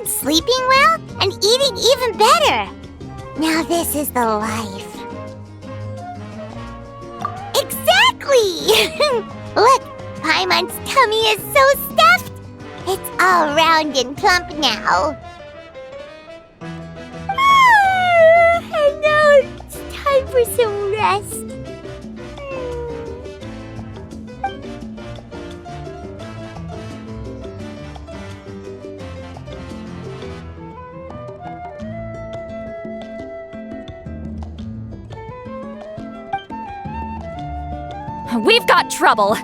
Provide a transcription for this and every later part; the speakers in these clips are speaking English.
Sleeping well and eating even better. Now this is the life. Exactly! Look, Paimon's tummy is so stuffed. It's all round and plump now. And now it's time for some rest. We've got trouble!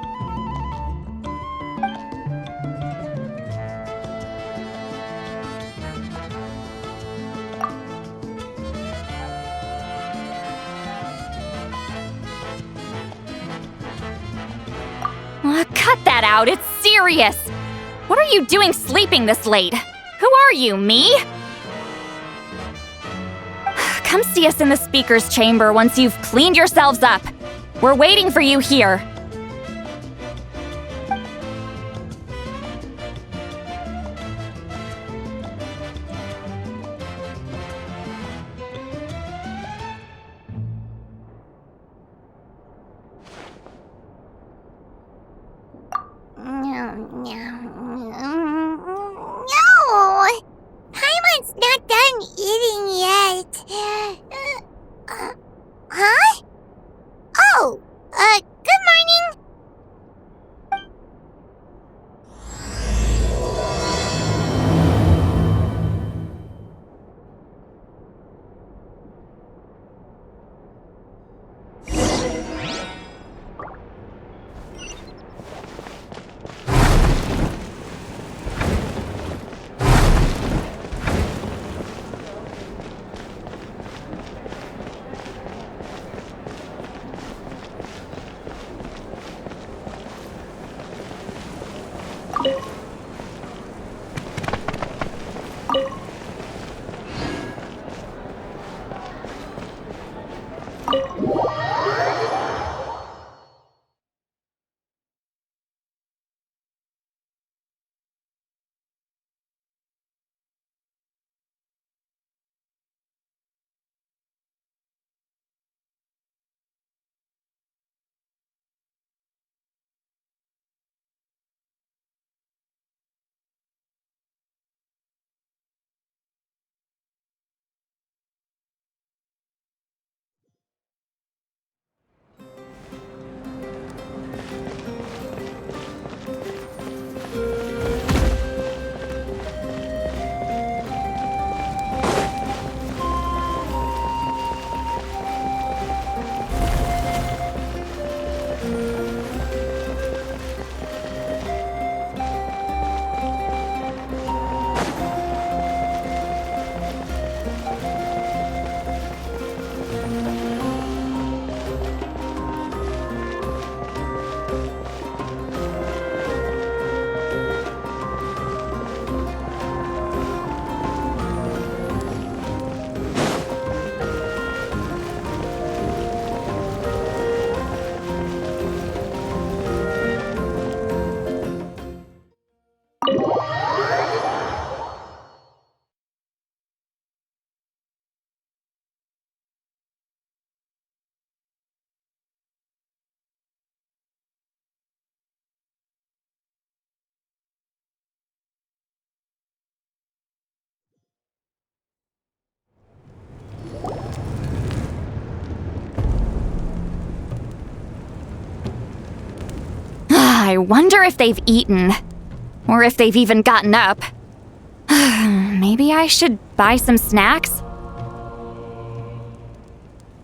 Cut that out, it's serious! What are you doing sleeping this late? Who are you, me? Come see us in the speaker's chamber once you've cleaned yourselves up. We're waiting for you here. No! Paimon's not done eating yet. Huh? Oh, good morning. I wonder if they've eaten. Or if they've even gotten up. Maybe I should buy some snacks?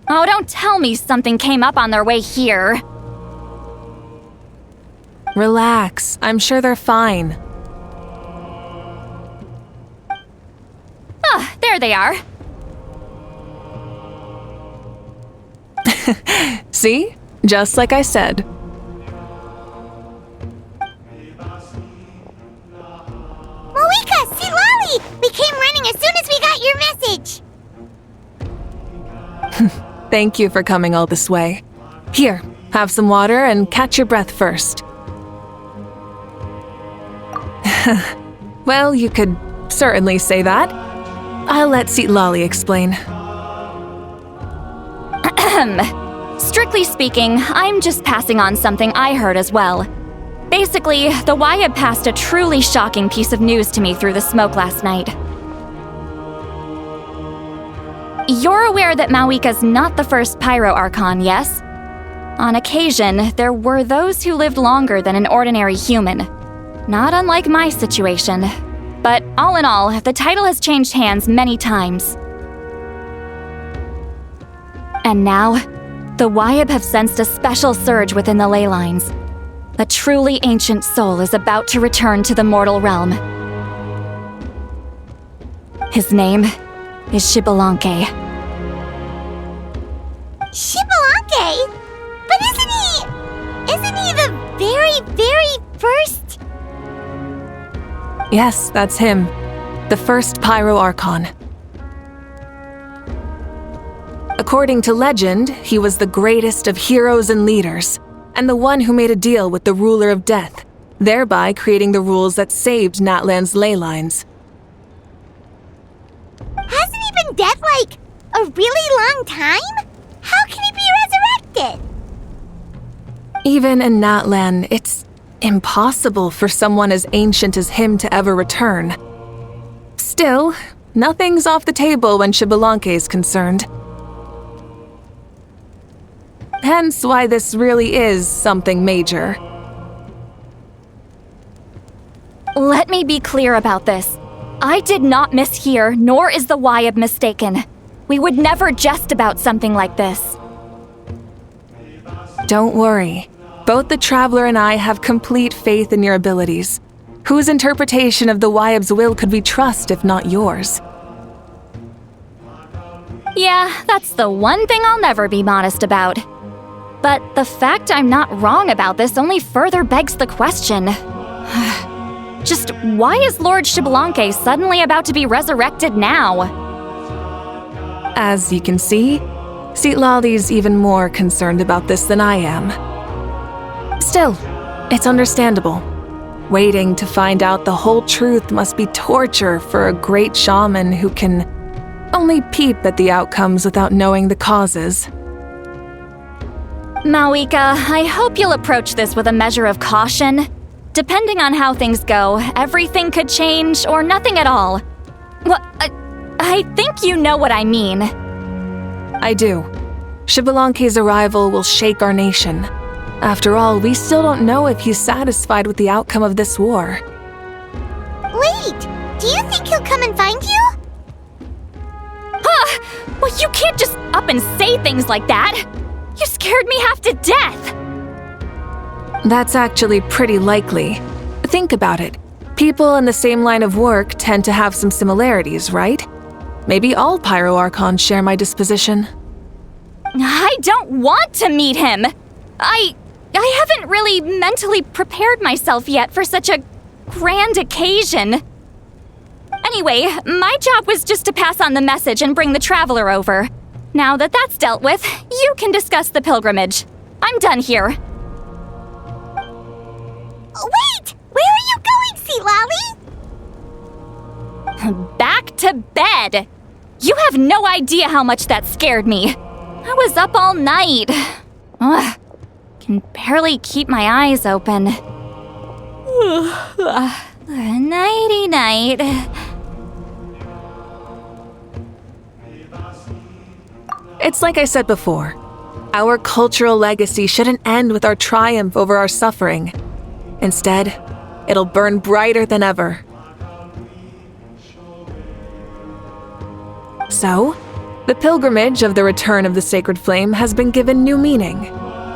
Oh, don't tell me something came up on their way here. Relax, I'm sure they're fine. Ah, there they are. See? Just like I said. Mavuika, see Lolly! We came running as soon as we got your message. Thank you for coming all this way. Here, have some water and catch your breath first. Well, you could certainly say that. I'll let Lolly explain. Strictly speaking, I'm just passing on something I heard as well. Basically, the Wyab passed a truly shocking piece of news to me through the smoke last night. You're aware that Mavuika's not the first Pyro Archon, yes? On occasion, there were those who lived longer than an ordinary human. Not unlike my situation. But all in all, the title has changed hands many times. And now, the Wyab have sensed a special surge within the ley lines. A truly ancient soul is about to return to the mortal realm. His name is Xbalanque. Xbalanque? But isn't he the very first? Yes, that's him. The first Pyro Archon. According to legend, he was the greatest of heroes and leaders, and the one who made a deal with the ruler of death, thereby creating the rules that saved Natlan's ley lines. Hasn't he been dead like a really long time? How can he be resurrected? Even in Natlan, it's impossible for someone as ancient as him to ever return. Still, nothing's off the table when Xbalanque is concerned. Hence why this really is something major. Let me be clear about this. I did not mishear, nor is the Wyab mistaken. We would never jest about something like this. Don't worry. Both the Traveler and I have complete faith in your abilities. Whose interpretation of the Wyab's will could we trust if not yours? Yeah, that's the one thing I'll never be modest about. But the fact I'm not wrong about this only further begs the question. Just why is Lord Xbalanque suddenly about to be resurrected now? As you can see, Lolly's even more concerned about this than I am. Still, it's understandable. Waiting to find out the whole truth must be torture for a great shaman who can only peep at the outcomes without knowing the causes. Mavuika, I hope you'll approach this with a measure of caution. Depending on how things go, everything could change or nothing at all. Well, I think you know what I mean. I do. Xbalanque's arrival will shake our nation. After all, we still don't know if he's satisfied with the outcome of this war. Wait, do you think he'll come and find you? Well, you can't just up and say things like that. You scared me half to death. That's actually pretty likely. Think about it. People in the same line of work tend to have some similarities, right? Maybe all Pyro Archons share my disposition. I don't want to meet him. I haven't really mentally prepared myself yet for such a grand occasion. Anyway, my job was just to pass on the message and bring the Traveler over. Now that that's dealt with, you can discuss the pilgrimage. I'm done here. Wait! Where are you going, Lolly? Back to bed! You have no idea how much that scared me. I was up all night. Ugh, can barely keep my eyes open. Nighty-night. It's like I said before. Our cultural legacy shouldn't end with our triumph over our suffering. Instead, it'll burn brighter than ever. So, the pilgrimage of the return of the sacred flame has been given new meaning.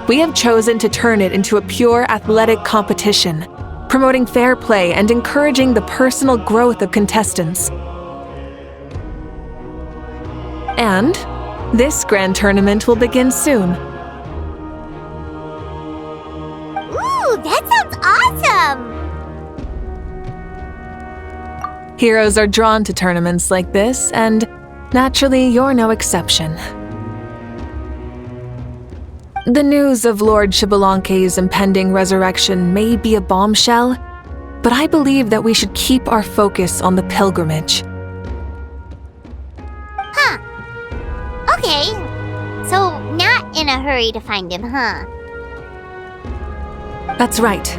We have chosen to turn it into a pure athletic competition, promoting fair play and encouraging the personal growth of contestants. And this grand tournament will begin soon. Ooh, that sounds awesome! Heroes are drawn to tournaments like this, and naturally, you're no exception. The news of Lord Xbalanque's impending resurrection may be a bombshell, but I believe that we should keep our focus on the pilgrimage. Huh. Okay. So, not in a hurry to find him, huh? That's right.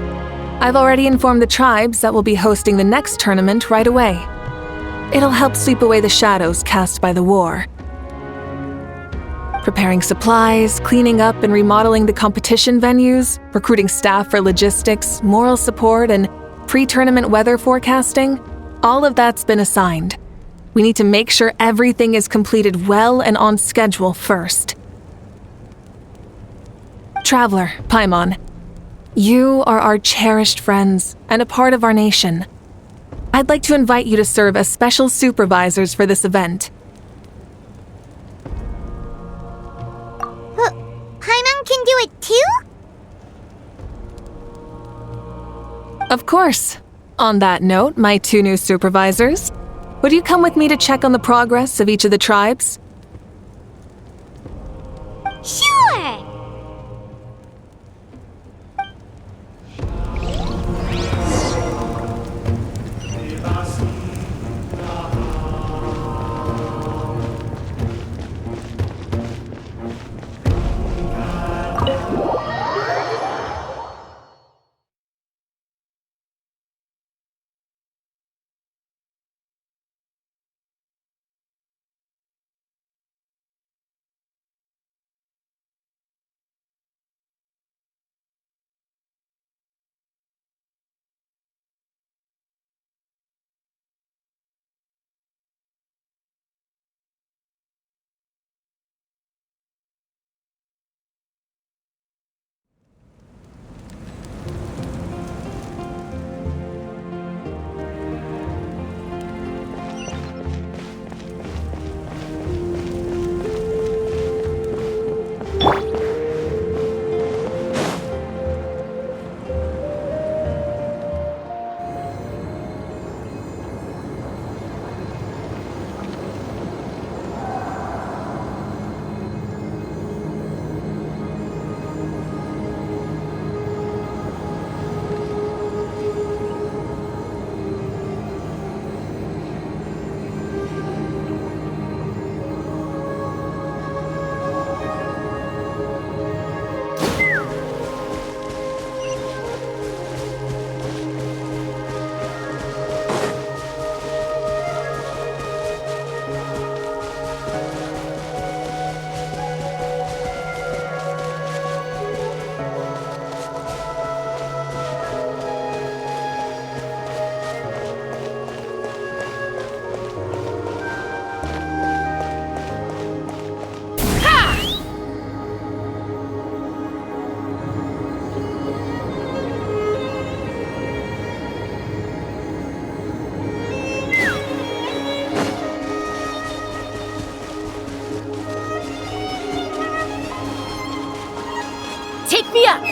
I've already informed the tribes that we'll be hosting the next tournament right away. It'll help sweep away the shadows cast by the war. Preparing supplies, cleaning up and remodeling the competition venues, recruiting staff for logistics, moral support, and pre-tournament weather forecasting, all of that's been assigned. We need to make sure everything is completed well and on schedule first. Traveler, Paimon, you are our cherished friends and a part of our nation. I'd like to invite you to serve as special supervisors for this event. Paimon can do it too? Of course. On that note, my two new supervisors, would you come with me to check on the progress of each of the tribes? Sure! Take me up!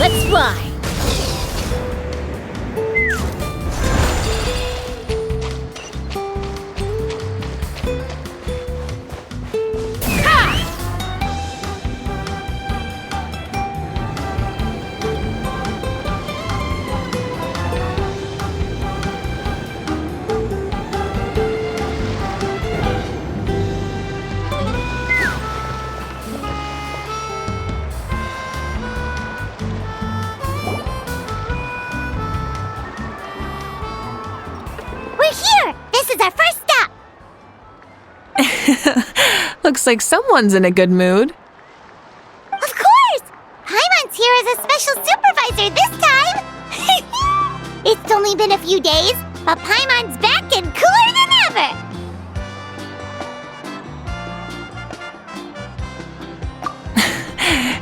Let's fly! We're here! This is our first stop! Looks like someone's in a good mood. Of course! Paimon's here as a special supervisor this time! It's only been a few days, but Paimon's back and cooler than ever!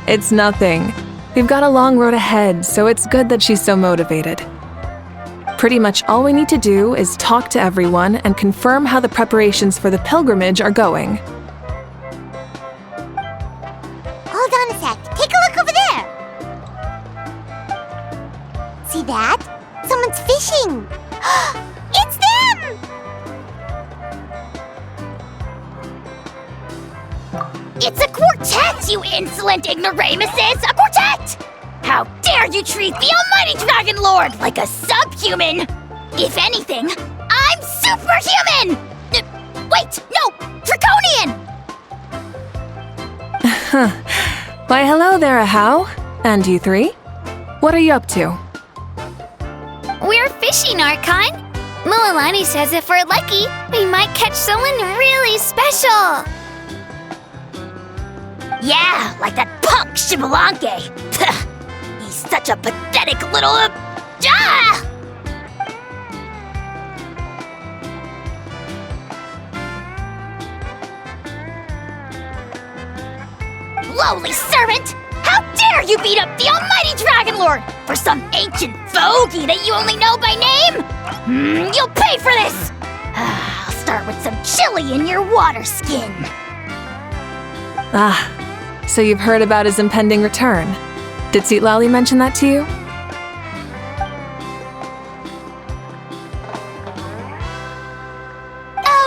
It's nothing. We've got a long road ahead, so it's good that she's so motivated. Pretty much all we need to do is talk to everyone and confirm how the preparations for the pilgrimage are going. Hold on a sec. Take a look over there! See that? Someone's fishing! It's them! It's a quartet, you insolent ignoramuses! A quartet! How dare you treat the almighty Dragon Lord like a subhuman! If anything, I'm superhuman! Wait, no! Draconian! Why, hello there, Ahau. And you three? What are you up to? We're fishing, Archon. Mualani says if we're lucky, we might catch someone really special. Yeah, like that punk Shibalanke. He's such a pathetic little... Lowly servant! How dare you beat up the almighty Dragon Lord for some ancient fogey that you only know by name? You'll pay for this! I'll start with some chili in your water skin. Ah, so you've heard about his impending return. Did Seatlali mention that to you? Oh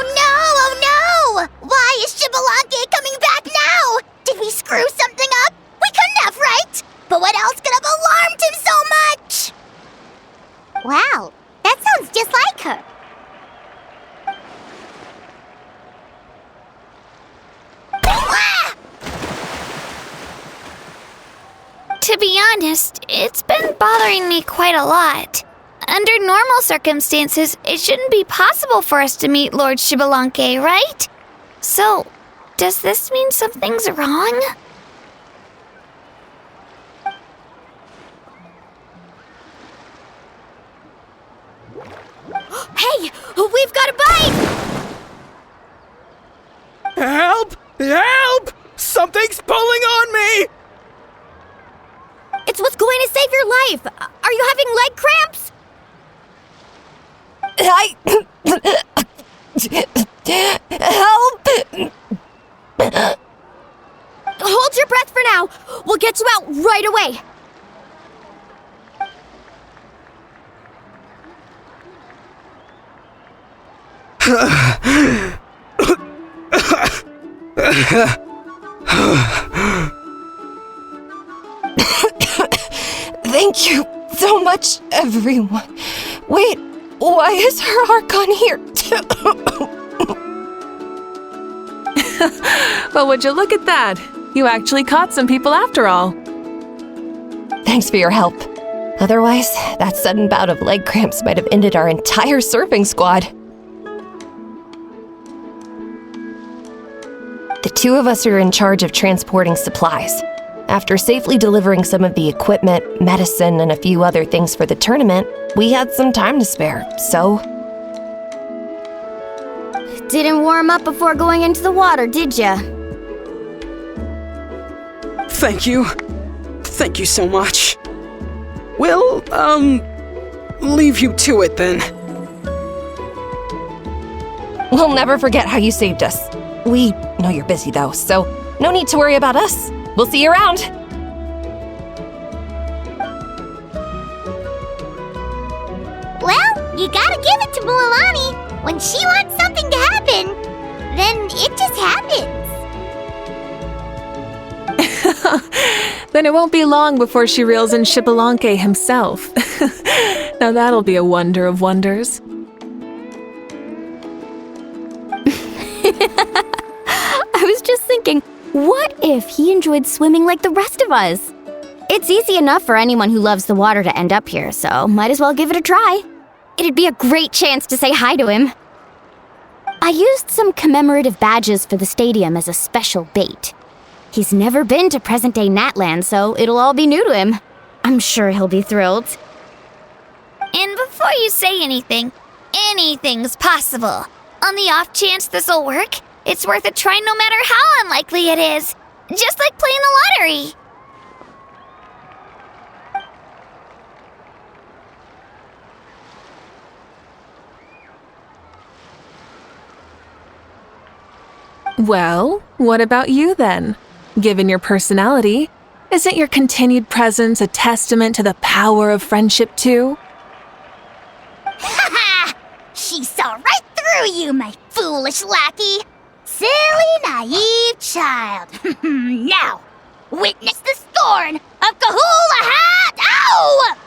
no! Why is Shibalanke coming back now? Did we screw something up? We couldn't have, right? But what else could have alarmed him so much? Wow, that sounds just like her. Ah! To be honest, it's been bothering me quite a lot. Under normal circumstances, it shouldn't be possible for us to meet Lord Shibalanke, right? So, does this mean something's wrong? Hey, we've got a bite! Help! Help! Something's pulling on me! It's what's going to save your life! Are you having leg cramps? Help! Hold your breath for now. We'll get you out right away. Thank you so much, everyone. Wait, why is her Archon here too? Well, would you look at that? You actually caught some people after all. Thanks for your help. Otherwise, that sudden bout of leg cramps might have ended our entire surfing squad. The two of us are in charge of transporting supplies. After safely delivering some of the equipment, medicine, and a few other things for the tournament, we had some time to spare, so... Didn't warm up before going into the water, did ya? Thank you. Thank you so much. We'll, leave you to it then. We'll never forget how you saved us. We know you're busy though, so no need to worry about us. We'll see you around. You gotta give it to Mualani. When she wants something to happen, then it just happens. Then it won't be long before she reels in Xbalanque himself. Now that'll be a wonder of wonders. I was just thinking, what if he enjoyed swimming like the rest of us? It's easy enough for anyone who loves the water to end up here, so might as well give it a try. It'd be a great chance to say hi to him. I used some commemorative badges for the stadium as a special bait. He's never been to present-day Natlan, so it'll all be new to him. I'm sure he'll be thrilled. And before you say anything, anything's possible. On the off chance this'll work, it's worth a try no matter how unlikely it is. Just like playing the lottery. Well, what about you then? Given your personality, isn't your continued presence a testament to the power of friendship too? Ha ha! She saw right through you, my foolish lackey. Silly, naive child. Now, witness the scorn of Kahula Hat! Ow!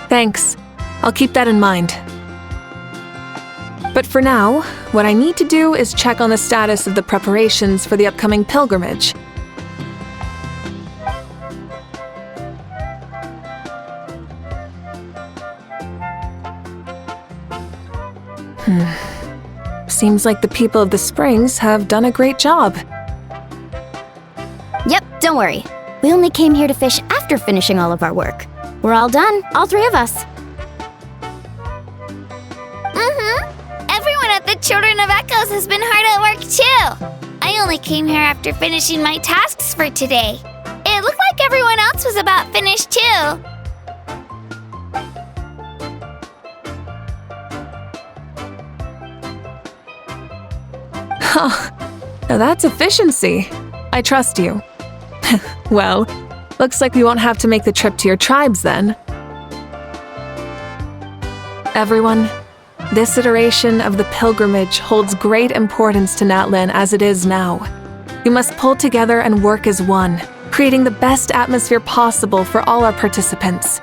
Thanks. I'll keep that in mind. But for now, what I need to do is check on the status of the preparations for the upcoming pilgrimage. Seems like the people of the Springs have done a great job. Yep, don't worry. We only came here to fish after finishing all of our work. We're all done, all three of us. Everyone at the Children of Echoes has been hard at work too. I only came here after finishing my tasks for today. It looked like everyone else was about finished too. Now that's efficiency. I trust you. Well, looks like we won't have to make the trip to your tribes then. Everyone, this iteration of the pilgrimage holds great importance to Natlan as it is now. We must pull together and work as one, creating the best atmosphere possible for all our participants.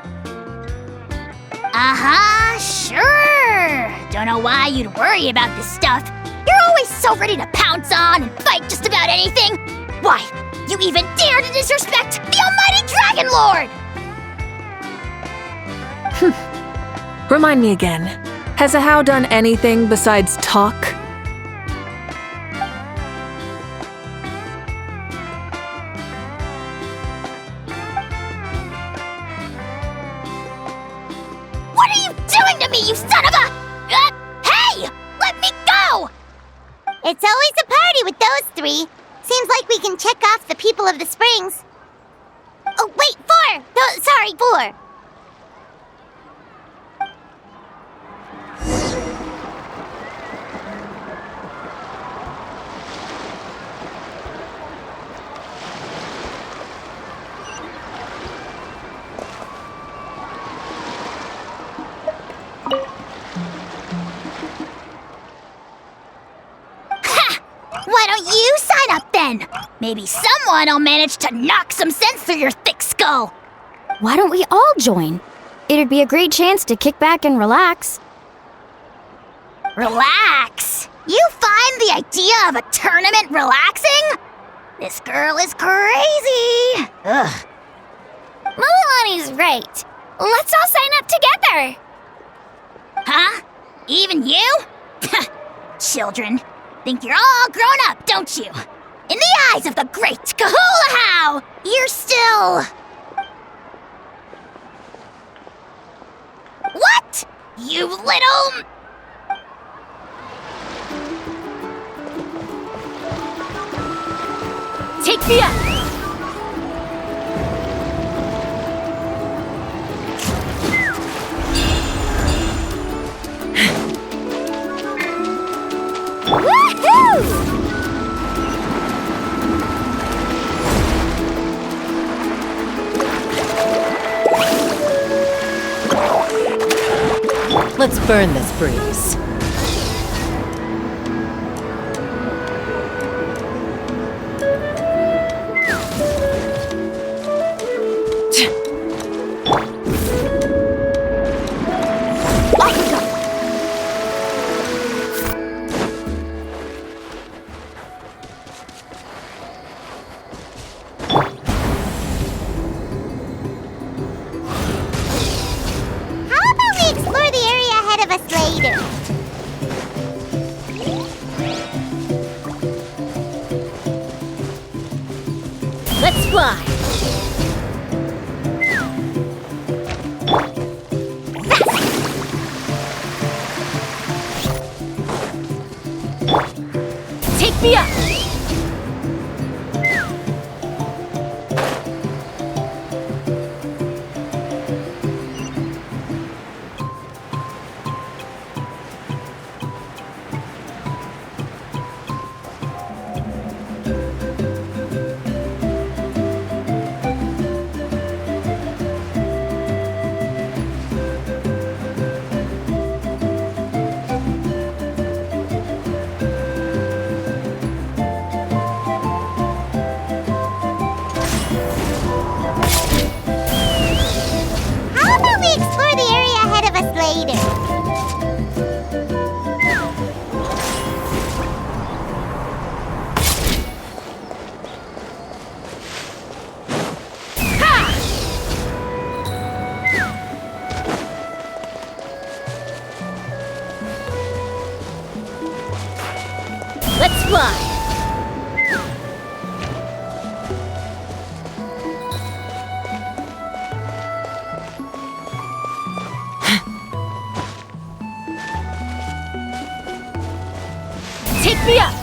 Sure. Don't know why you'd worry about this stuff. You're always so ready to pounce on and fight just about anything. Why, you even dare to disrespect the almighty Dragon Lord! Remind me again, has Ahau done anything besides talk? What are you doing to me, you son of a... hey! Let me go! It's always a party with those three. Seems like we can check off the people of the Springs. Oh, wait, 4! No, sorry, 4. Why don't you sign up then? Maybe someone will manage to knock some sense through your thick skull. Why don't we all join? It'd be a great chance to kick back and relax. Relax? You find the idea of a tournament relaxing? This girl is crazy. Ugh. Mualani's right. Let's all sign up together. Huh? Even you? Children. Think you're all grown up, don't you? In the eyes of the great Kahula, you're still... What? You little... Take me up! burn this breeze. How about we explore the area ahead of us later? Let's fly. Take me up. How about we explore the area ahead of us later? Let's fly. Take me up.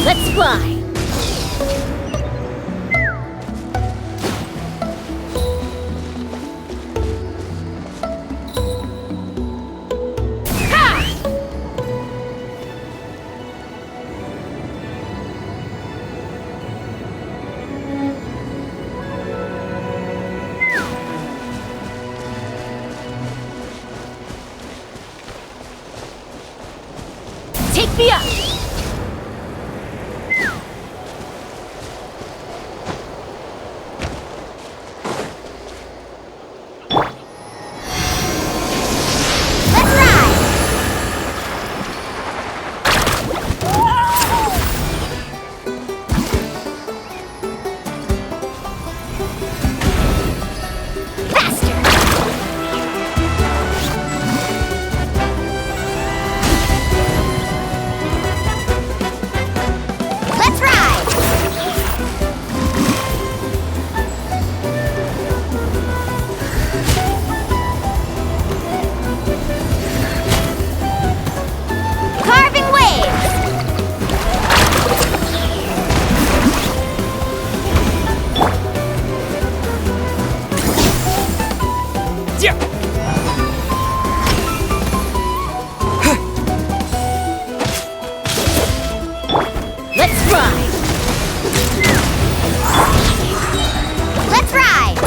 Let's fly. Take me up. Let's ride! Let's ride! Carving waves! Let's ride. Let's ride!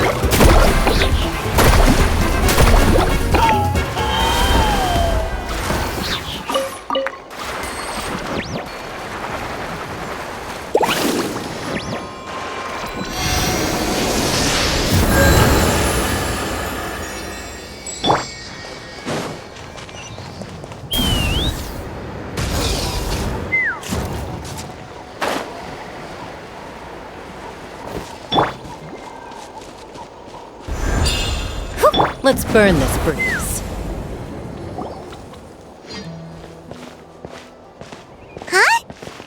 Let's burn this breeze. Huh?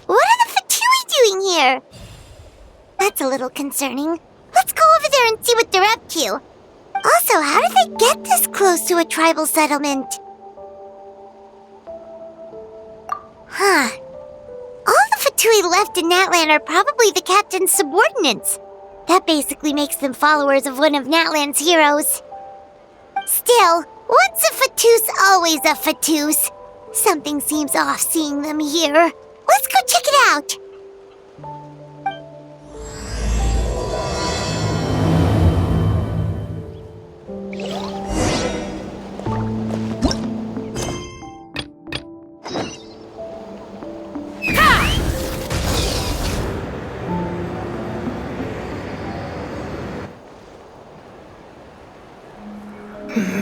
What are the Fatui doing here? That's a little concerning. Let's go over there and see what they're up to. Also, how did they get this close to a tribal settlement? Huh. All the Fatui left in Natlan are probably the captain's subordinates. That basically makes them followers of one of Natlan's heroes. Still, Once a Fatous, always a Fatous. Something seems off seeing them here. Let's go check it out.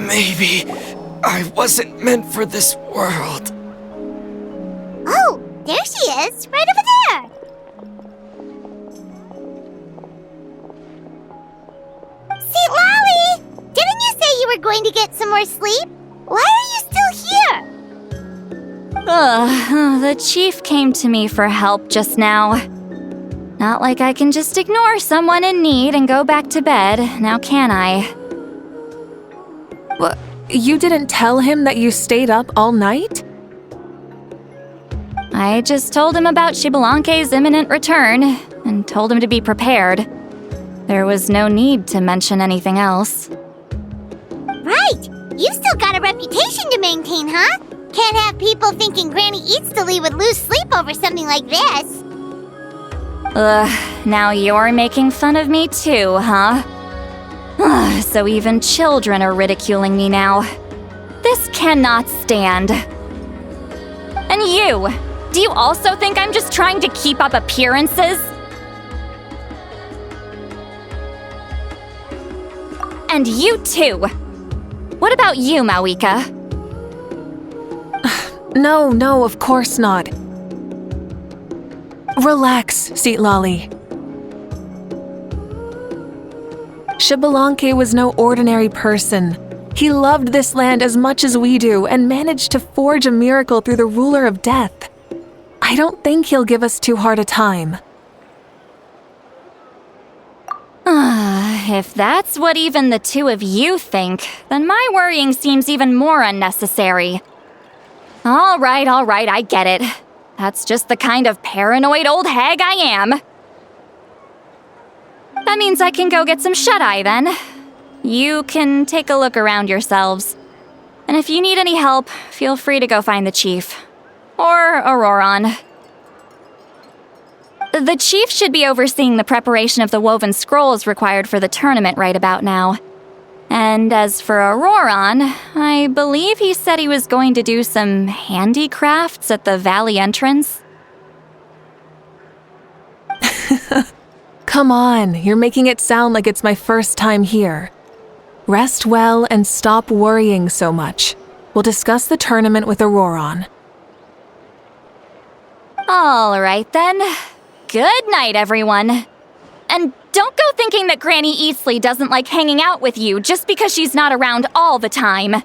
Maybe I wasn't meant for this world. Oh, there she is, right over there. See, Lolly, didn't you say you were going to get some more sleep? Why are you still here? The chief came to me for help just now. Not like I can just ignore someone in need and go back to bed, now can I? What? You didn't tell him that you stayed up all night? I just told him about Xbalanque's imminent return and told him to be prepared. There was no need to mention anything else. Right, you've still got a reputation to maintain, huh? Can't have people thinking Granny Eatsley would lose sleep over something like this. Now you're making fun of me too, huh? So even children are ridiculing me now. This cannot stand. And you! Do you also think I'm just trying to keep up appearances? And you too! What about you, Mavuika? No, of course not. Relax, Seatlolly. Xbalanque was no ordinary person. He loved this land as much as we do and managed to forge a miracle through the ruler of death. I don't think he'll give us too hard a time. If that's what even the two of you think, then my worrying seems even more unnecessary. All right, I get it. That's just the kind of paranoid old hag I am. That means I can go get some shut-eye then. You can take a look around yourselves. And if you need any help, feel free to go find the chief. Or Auroron. The chief should be overseeing the preparation of the woven scrolls required for the tournament right about now. And as for Auroron, I believe he said he was going to do some handicrafts at the valley entrance. Come on, you're making it sound like it's my first time here. Rest well and stop worrying so much. We'll discuss the tournament with Auroron. All right then. Good night, everyone. And don't go thinking that Granny Eatsley doesn't like hanging out with you just because she's not around all the time.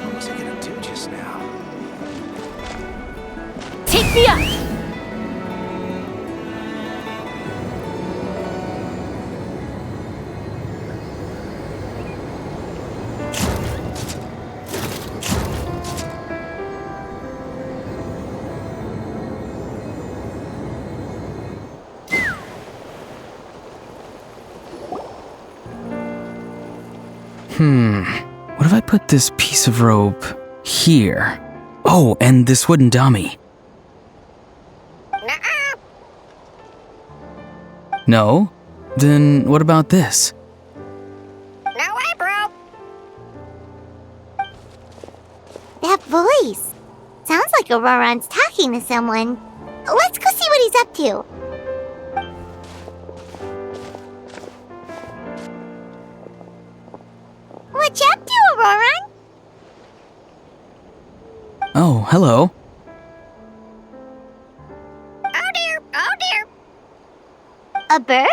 What was I gonna do just now? Take me up! What if I put this piece of rope here? Oh, and this wooden dummy. No? Then what about this? No way, bro. That voice. Sounds like Auroron's talking to someone. Let's go see what he's up to. What you up to, Auroron? Oh, hello. Oh dear. A bird?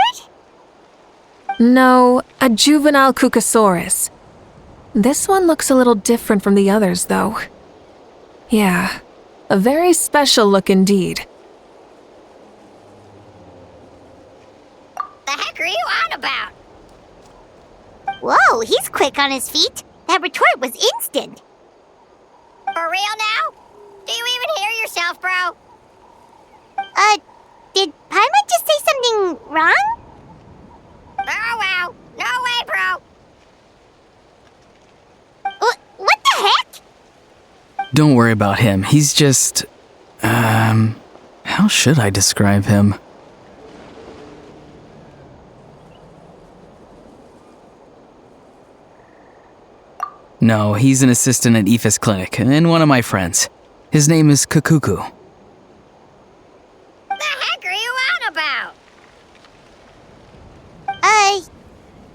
No, a juvenile Cucosaurus. This one looks a little different from the others, though. Yeah, a very special look indeed. The heck are you on about? Whoa, he's quick on his feet. That retort was instant. For real now? Do you even hear yourself, bro? Did Paimon just say something wrong? Oh, wow. No way, bro. What the heck? Don't worry about him. He's just... how should I describe him? No, he's an assistant at Aoife's clinic, and one of my friends. His name is Kakuku. The heck are you on about?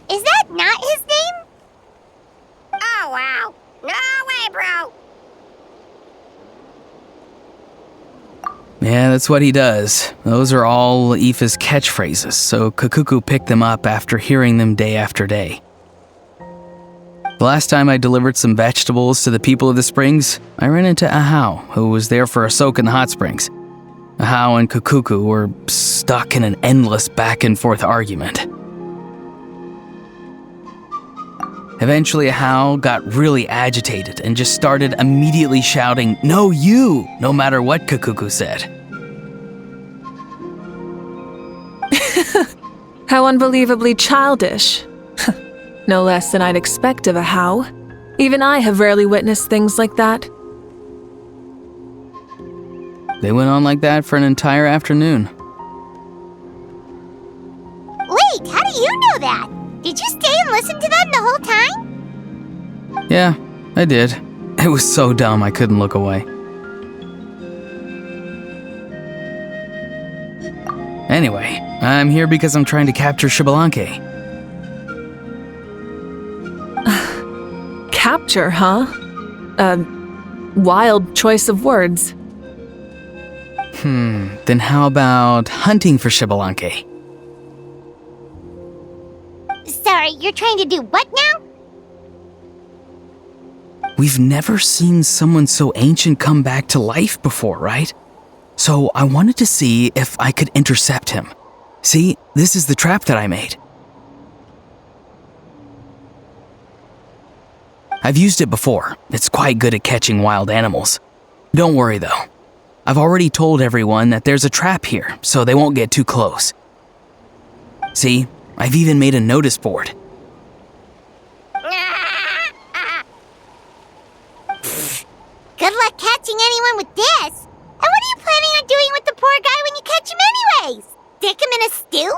Is that not his name? Oh, wow. No way, bro. Yeah, that's what he does. Those are all Aoife's catchphrases, so Kakuku picked them up after hearing them day after day. The last time I delivered some vegetables to the people of the springs, I ran into Ahau, who was there for a soak in the hot springs. Ahau and Kakuku were stuck in an endless back-and-forth argument. Eventually, Ahau got really agitated and just started immediately shouting, "No, you!" no matter what Kakuku said. How unbelievably childish. No less than I'd expect of Ahau. Even I have rarely witnessed things like that. They went on like that for an entire afternoon. Wait, how do you know that? Did you stay and listen to them the whole time? Yeah, I did. It was so dumb I couldn't look away. Anyway, I'm here because I'm trying to capture Xbalanque. Capture, huh? Wild choice of words. Then how about hunting for Xbalanque? Sorry, you're trying to do what now? We've never seen someone so ancient come back to life before, right? So I wanted to see if I could intercept him. See, this is the trap that I made. I've used it before. It's quite good at catching wild animals. Don't worry though. I've already told everyone that there's a trap here, so they won't get too close. See, I've even made a notice board. Good luck catching anyone with this. And what are you planning on doing with the poor guy when you catch him anyways? Stick him in a stew?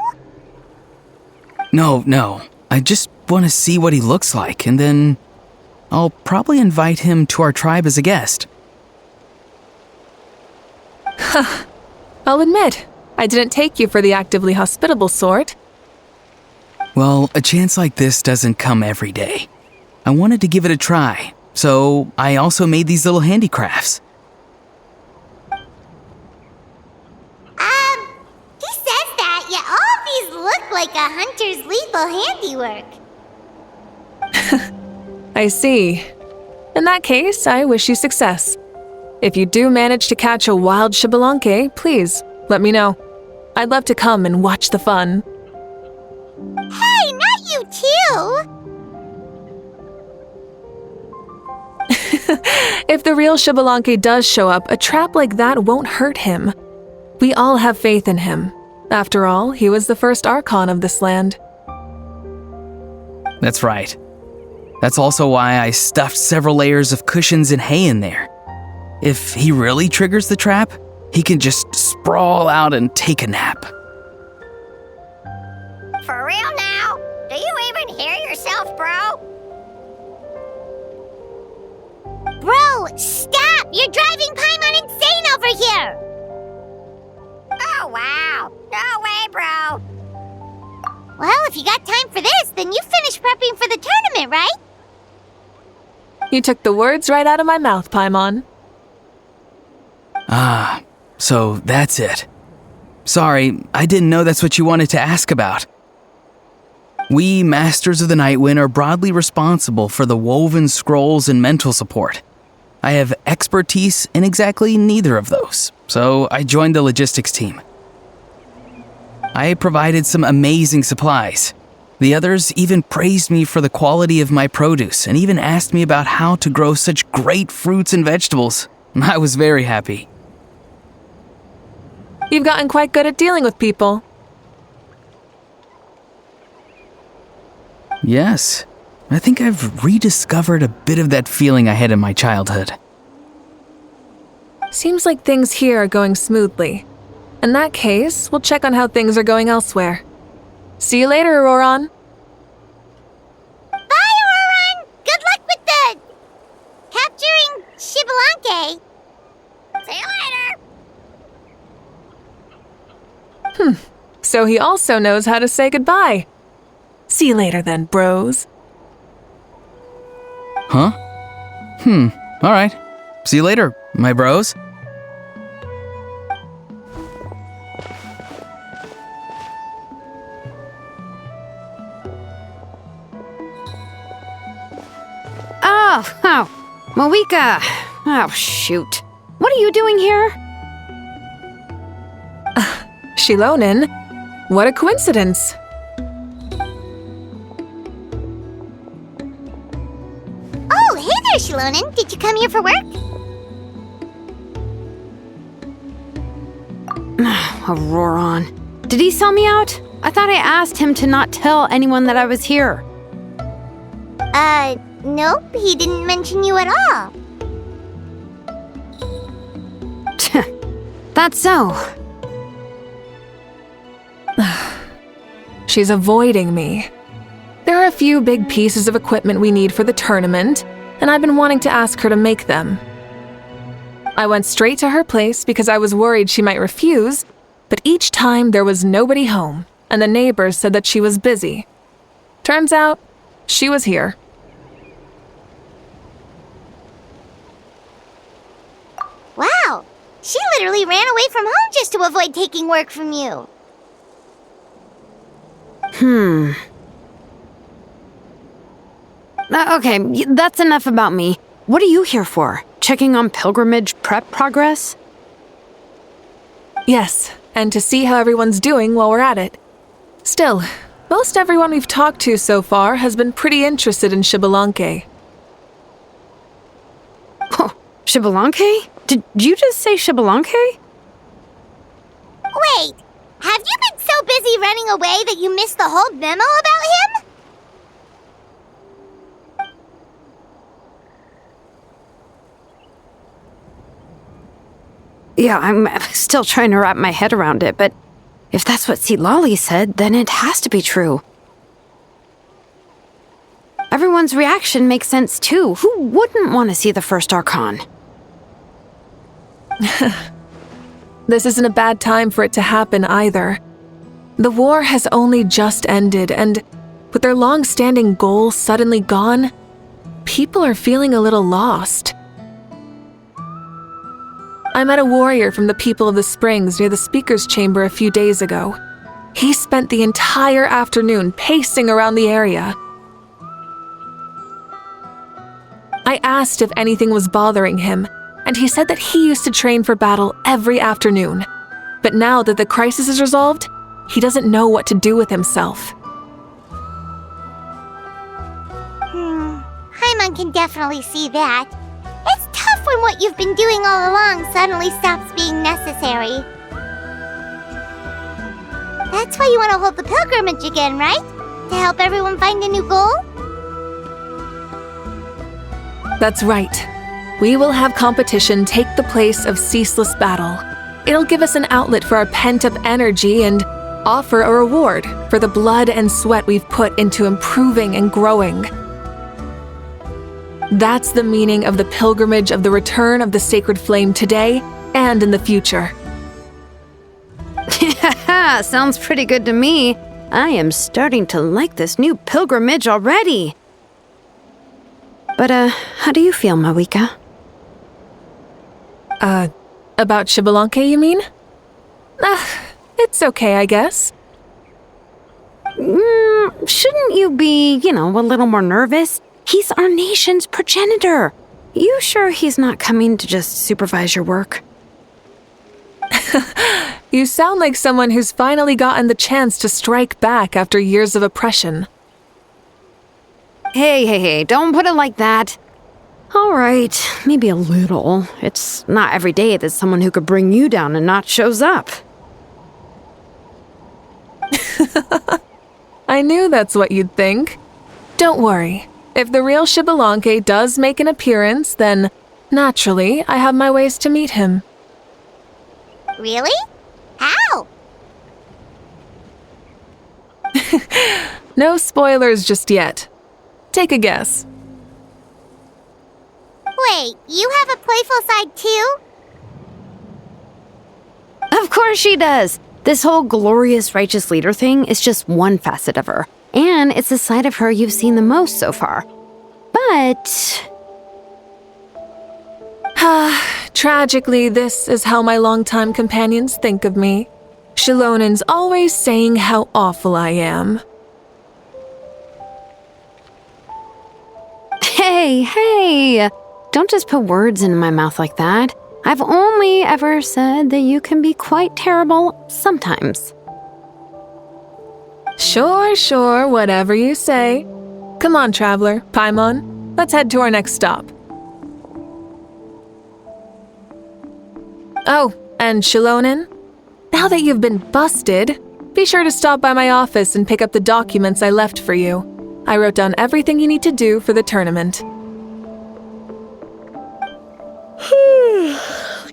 No. I just want to see what he looks like, and then I'll probably invite him to our tribe as a guest. I'll admit, I didn't take you for the actively hospitable sort. Well, a chance like this doesn't come every day. I wanted to give it a try, so I also made these little handicrafts. He says that, yet all of these look like a hunter's lethal handiwork. I see. In that case, I wish you success. If you do manage to catch a wild Xbalanque, please, let me know. I'd love to come and watch the fun. Hey, not you too! If the real Xbalanque does show up, a trap like that won't hurt him. We all have faith in him. After all, he was the first Archon of this land. That's right. That's also why I stuffed several layers of cushions and hay in there. If he really triggers the trap, he can just sprawl out and take a nap. For real now? Do you even hear yourself, bro? Bro, stop! You're driving Paimon insane over here! Oh, wow. No way, bro. Well, if you got time for this, then you finished prepping for the tournament, right? You took the words right out of my mouth, Paimon. Ah, so that's it. Sorry, I didn't know that's what you wanted to ask about. We, Masters of the Nightwind, are broadly responsible for the woven scrolls and mental support. I have expertise in exactly neither of those, so I joined the logistics team. I provided some amazing supplies. The others even praised me for the quality of my produce and even asked me about how to grow such great fruits and vegetables. I was very happy. You've gotten quite good at dealing with people. Yes, I think I've rediscovered a bit of that feeling I had in my childhood. Seems like things here are going smoothly. In that case, we'll check on how things are going elsewhere. See you later, Auroron. Bye, Auroron! Good luck with the... capturing Xbalanque. See you later! So he also knows how to say goodbye. See you later then, bros. Huh? Alright. See you later, my bros. Oh, Mavuika. Oh, shoot. What are you doing here? Shilonin, what a coincidence. Oh, hey there, Shilonin. Did you come here for work? Auroron. Did he sell me out? I thought I asked him to not tell anyone that I was here. Nope, he didn't mention you at all. That's so. She's avoiding me. There are a few big pieces of equipment we need for the tournament, and I've been wanting to ask her to make them. I went straight to her place because I was worried she might refuse, but each time there was nobody home, and the neighbors said that she was busy. Turns out, she was here. Wow, she literally ran away from home just to avoid taking work from you. Okay, that's enough about me. What are you here for? Checking on pilgrimage prep progress? Yes, and to see how everyone's doing while we're at it. Still, most everyone we've talked to so far has been pretty interested in Xbalanque. Oh, Xbalanque? Did you just say Xbalanque? Wait, have you been so busy running away that you missed the whole memo about him? Yeah, I'm still trying to wrap my head around it, but if that's what Lolly said, then it has to be true. Everyone's reaction makes sense too. Who wouldn't want to see the first Archon? This isn't a bad time for it to happen either. The war has only just ended, and with their long-standing goal suddenly gone, people are feeling a little lost. I met a warrior from the People of the Springs near the speaker's chamber a few days ago. He spent the entire afternoon pacing around the area. I asked if anything was bothering him, and he said that he used to train for battle every afternoon. But now that the crisis is resolved, he doesn't know what to do with himself. Paimon can definitely see that. It's tough when what you've been doing all along suddenly stops being necessary. That's why you want to hold the pilgrimage again, right? To help everyone find a new goal? That's right. We will have competition take the place of ceaseless battle. It'll give us an outlet for our pent-up energy and offer a reward for the blood and sweat we've put into improving and growing. That's the meaning of the pilgrimage of the return of the sacred flame today and in the future. Sounds pretty good to me. I am starting to like this new pilgrimage already. But, how do you feel, Mavuika? About Xbalanque, you mean? It's okay, I guess. Shouldn't you be, a little more nervous? He's our nation's progenitor. You sure he's not coming to just supervise your work? You sound like someone who's finally gotten the chance to strike back after years of oppression. Hey, don't put it like that. All right, maybe a little. It's not every day that someone who could bring you down a notch shows up. I knew that's what you'd think. Don't worry. If the real Xbalanque does make an appearance, then, naturally, I have my ways to meet him. Really? How? No spoilers just yet. Take a guess. Wait, you have a playful side too? Of course she does. This whole glorious righteous leader thing is just one facet of her. And it's the side of her you've seen the most so far. But... Tragically, this is how my longtime companions think of me. Shilonen's always saying how awful I am. Hey! Don't just put words into my mouth like that. I've only ever said that you can be quite terrible sometimes. Sure, whatever you say. Come on, traveler, Paimon. Let's head to our next stop. Oh, and Shilonen, now that you've been busted, be sure to stop by my office and pick up the documents I left for you. I wrote down everything you need to do for the tournament.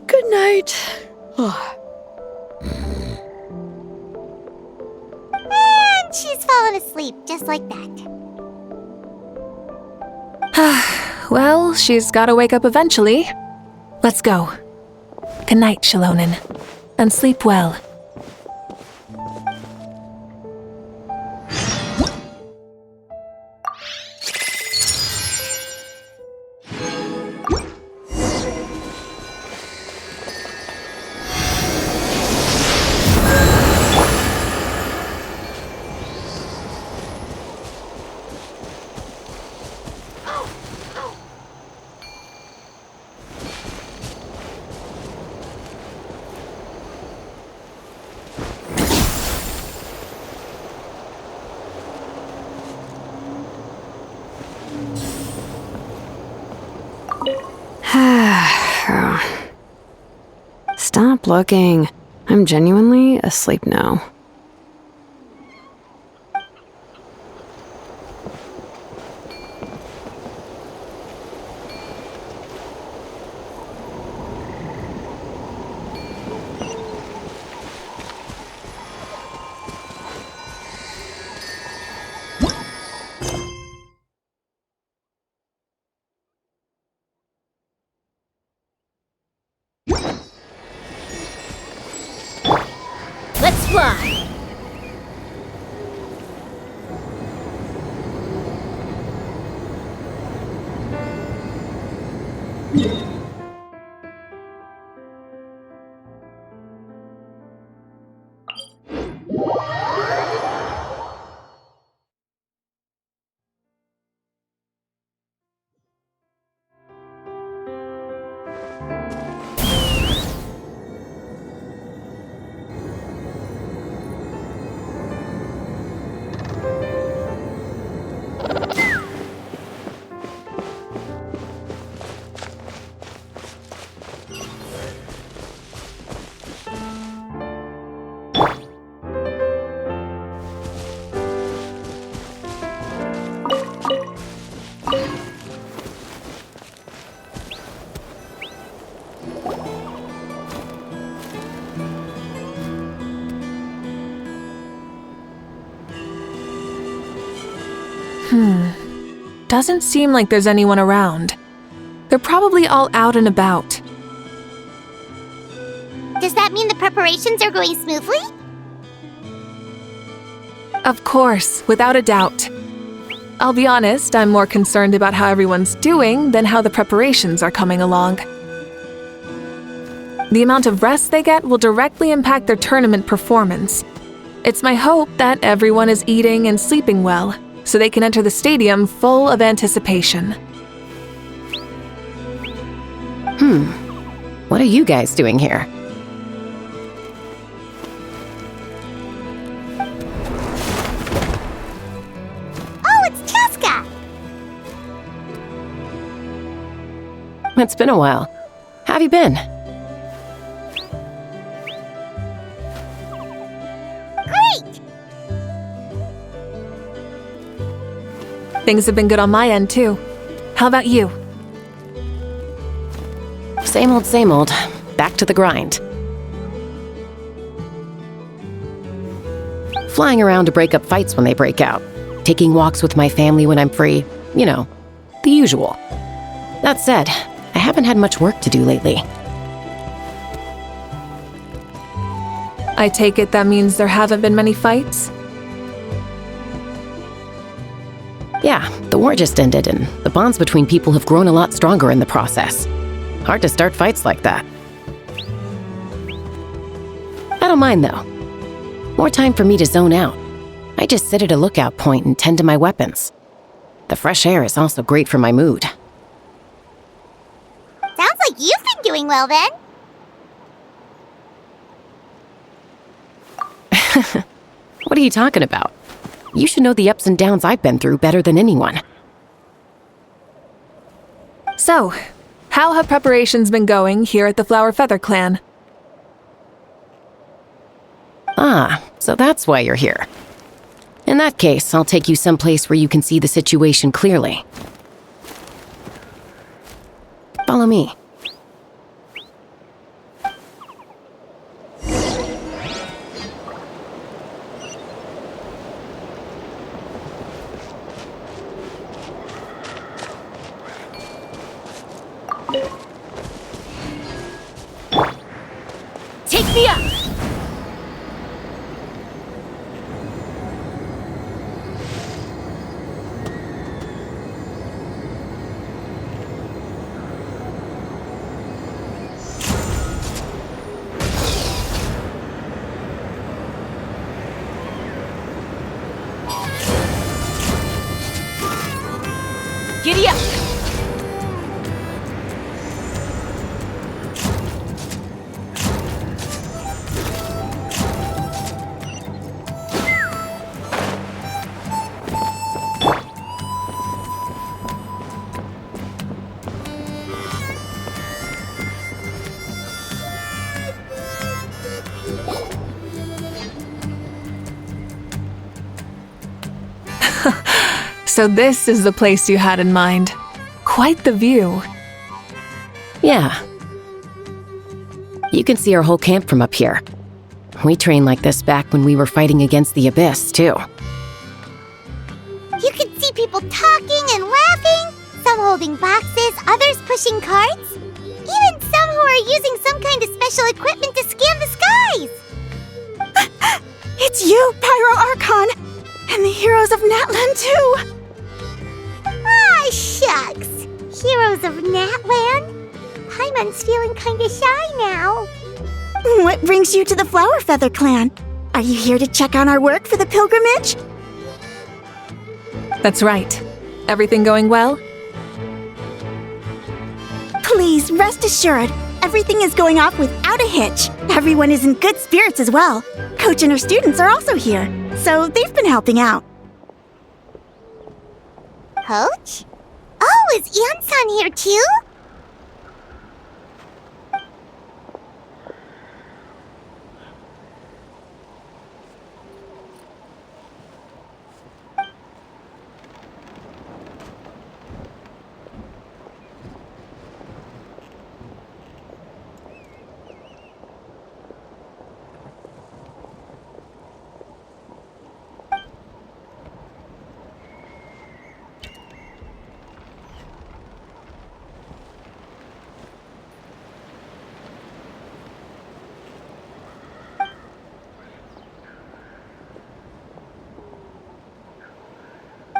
Good night. And she's fallen asleep just like that. Well, she's gotta wake up eventually. Let's go. Good night, Shilonen. And sleep well. Stop looking. I'm genuinely asleep now. Let's fly! Doesn't seem like there's anyone around. They're probably all out and about. Does that mean the preparations are going smoothly? Of course, without a doubt. I'll be honest, I'm more concerned about how everyone's doing than how the preparations are coming along. The amount of rest they get will directly impact their tournament performance. It's my hope that everyone is eating and sleeping well, so they can enter the stadium full of anticipation. What are you guys doing here? It's been a while. How have you been? Great! Things have been good on my end, too. How about you? Same old, same old. Back to the grind. Flying around to break up fights when they break out. Taking walks with my family when I'm free. You know, the usual. That said, I haven't had much work to do lately. I take it that means there haven't been many fights? Yeah, the war just ended, and the bonds between people have grown a lot stronger in the process. Hard to start fights like that. I don't mind, though. More time for me to zone out. I just sit at a lookout point and tend to my weapons. The fresh air is also great for my mood. Sounds like you've been doing well then. What are you talking about? You should know the ups and downs I've been through better than anyone. So, how have preparations been going here at the Flower Feather Clan? Ah, so that's why you're here. In that case, I'll take you someplace where you can see the situation clearly. Follow me. Take me up! Giddy up! So this is the place you had in mind. Quite the view. Yeah. You can see our whole camp from up here. We trained like this back when we were fighting against the Abyss, too. You can see people talking and laughing, some holding boxes, others pushing carts, even some who are using some kind of special equipment to scan the skies. It's you, Pyro Archon! And the heroes of Natlan, too! Ah, shucks. Heroes of Natlan? Paimon's feeling kinda shy now. What brings you to the Flower Feather Clan? Are you here to check on our work for the pilgrimage? That's right. Everything going well? Please, rest assured, everything is going off without a hitch. Everyone is in good spirits as well. Coach and her students are also here, so they've been helping out. Coach? Oh, is Ian-san here too?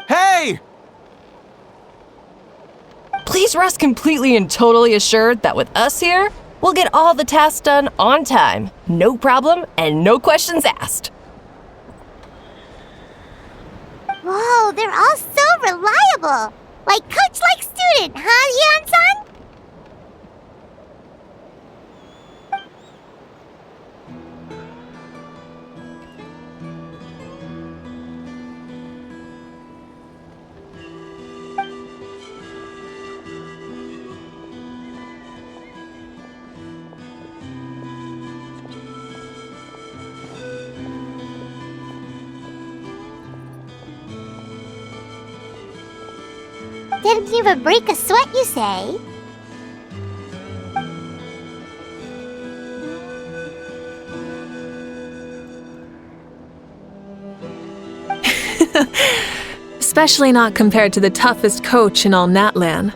Hey! Please rest completely and totally assured that with us here, we'll get all the tasks done on time. No problem and no questions asked. Whoa, they're all so reliable. Like coach, like student, huh, Ian-san? Didn't even break a sweat, you say? Especially not compared to the toughest coach in all Natlan.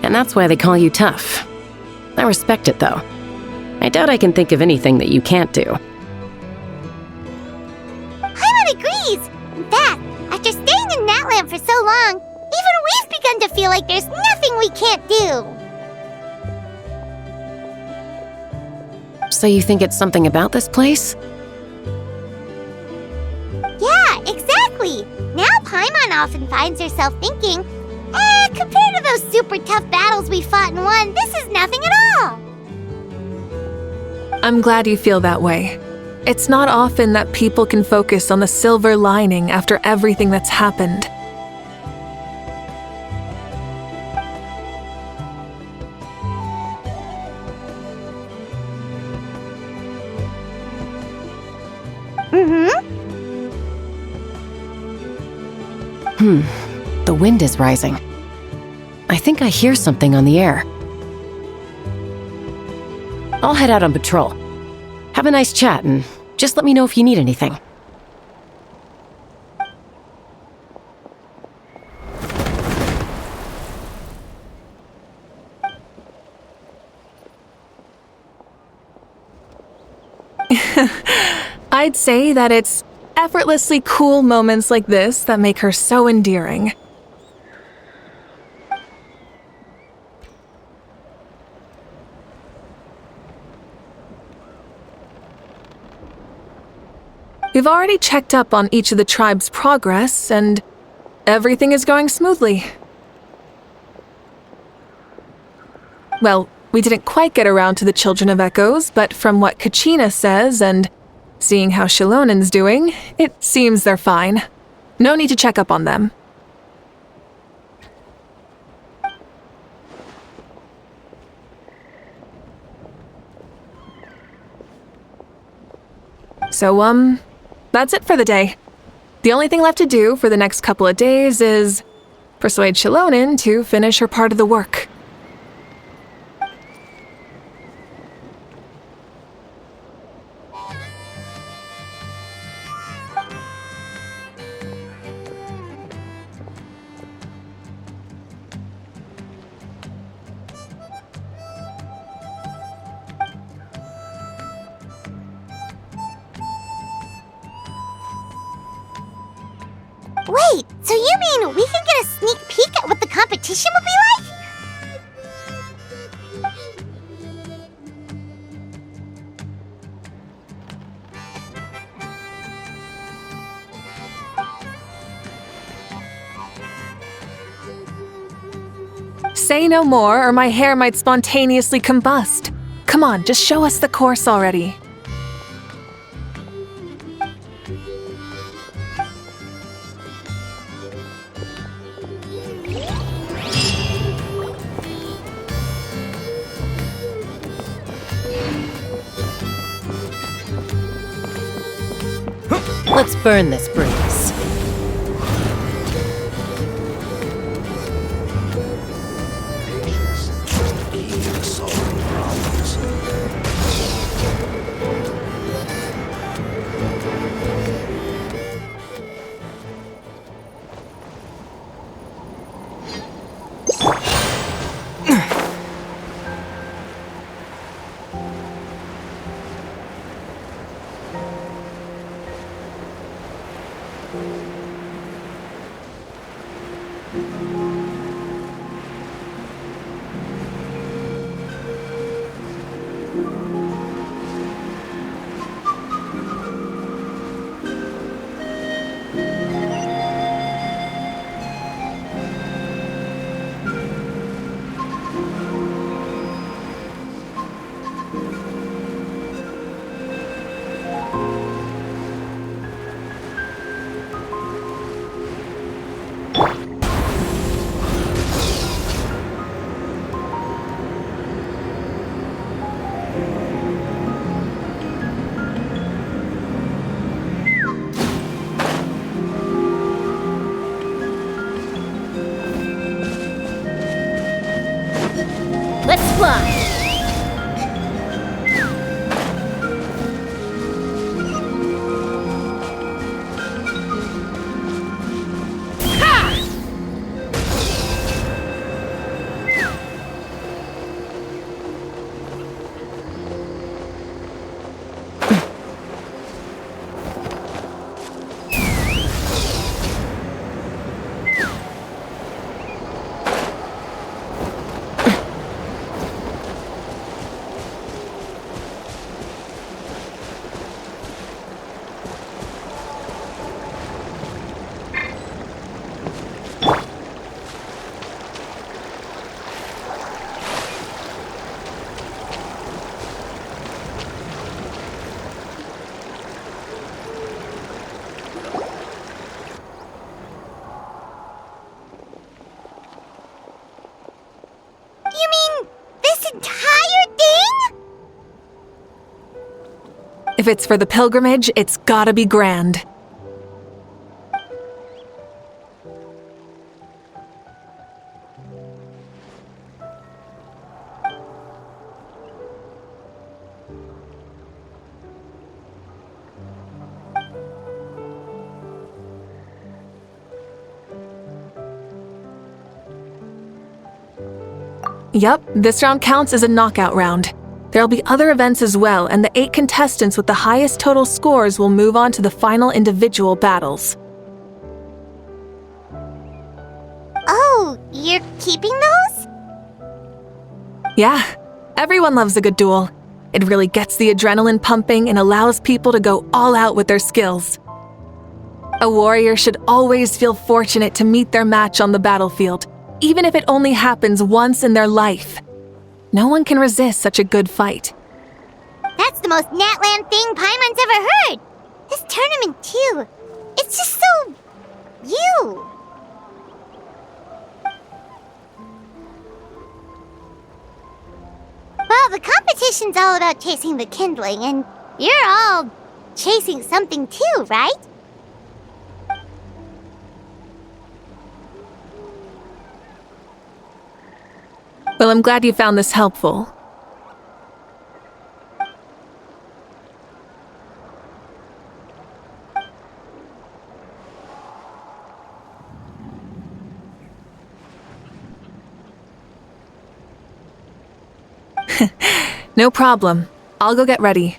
And that's why they call you tough. I respect it, though. I doubt I can think of anything that you can't do. Paimon agrees! In fact, after staying in Natlan for so long, even we've begun to feel like there's nothing we can't do! So you think it's something about this place? Yeah, exactly! Now Paimon often finds herself thinking, compared to those super tough battles we fought and won, this is nothing at all! I'm glad you feel that way. It's not often that people can focus on the silver lining after everything that's happened. The wind is rising. I think I hear something on the air. I'll head out on patrol. Have a nice chat and just let me know if you need anything. I'd say that it's effortlessly cool moments like this that make her so endearing. We've already checked up on each of the tribe's progress, and everything is going smoothly. Well, we didn't quite get around to the Children of Echoes, but from what Kachina says and seeing how Shilonen's doing, it seems they're fine. No need to check up on them. So, that's it for the day. The only thing left to do for the next couple of days is persuade Shilonen to finish her part of the work. Wait, so you mean we can get a sneak peek at what the competition will be like? Say no more, or my hair might spontaneously combust. Come on, just show us the course already. Let's burn this breeze. Let's fly! You mean this entire thing? If it's for the pilgrimage, it's gotta be grand. Yup, this round counts as a knockout round. There'll be other events as well, and the 8 contestants with the highest total scores will move on to the final individual battles. Oh, you're keeping those? Yeah, everyone loves a good duel. It really gets the adrenaline pumping and allows people to go all out with their skills. A warrior should always feel fortunate to meet their match on the battlefield, even if it only happens once in their life. No one can resist such a good fight. That's the most Natlan thing Paimon's ever heard. This tournament, too. It's just so... you. Well, the competition's all about chasing the kindling, and you're all chasing something too, right? Well, I'm glad you found this helpful. No problem. I'll go get ready.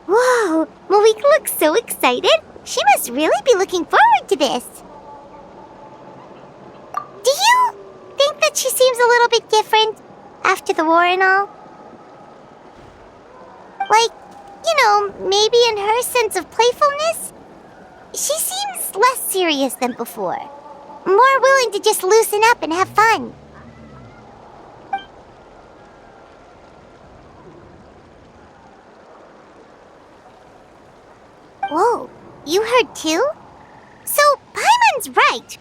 Whoa, Mavuika looks so excited. She must really be looking forward to this. Do you think that she seems a little bit different after the war and all? Like, maybe in her sense of playfulness? She seems less serious than before. More willing to just loosen up and have fun. Whoa, you heard too? So, Paimon's right?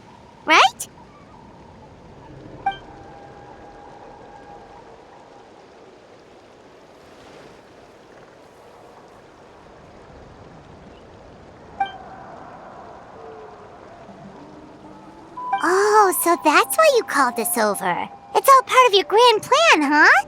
Oh, so that's why you called us over. It's all part of your grand plan, huh?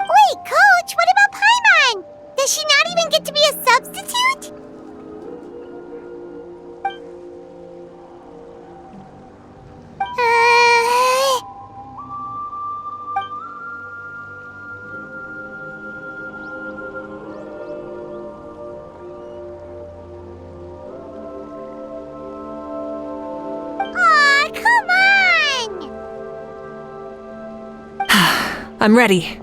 Wait, Coach, what about Paimon? Does she not even get to be a substitute? Aw, come on! I'm ready.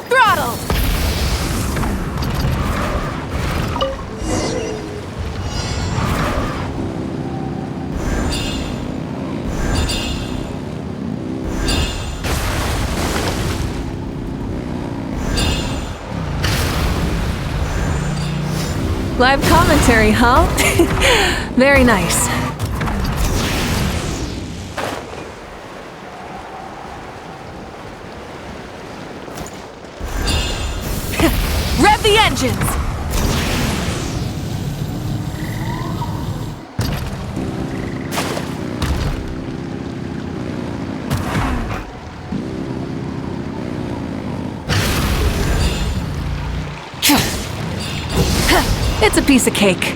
throttle! Live commentary, huh? Very nice. Rev the engines! It's a piece of cake.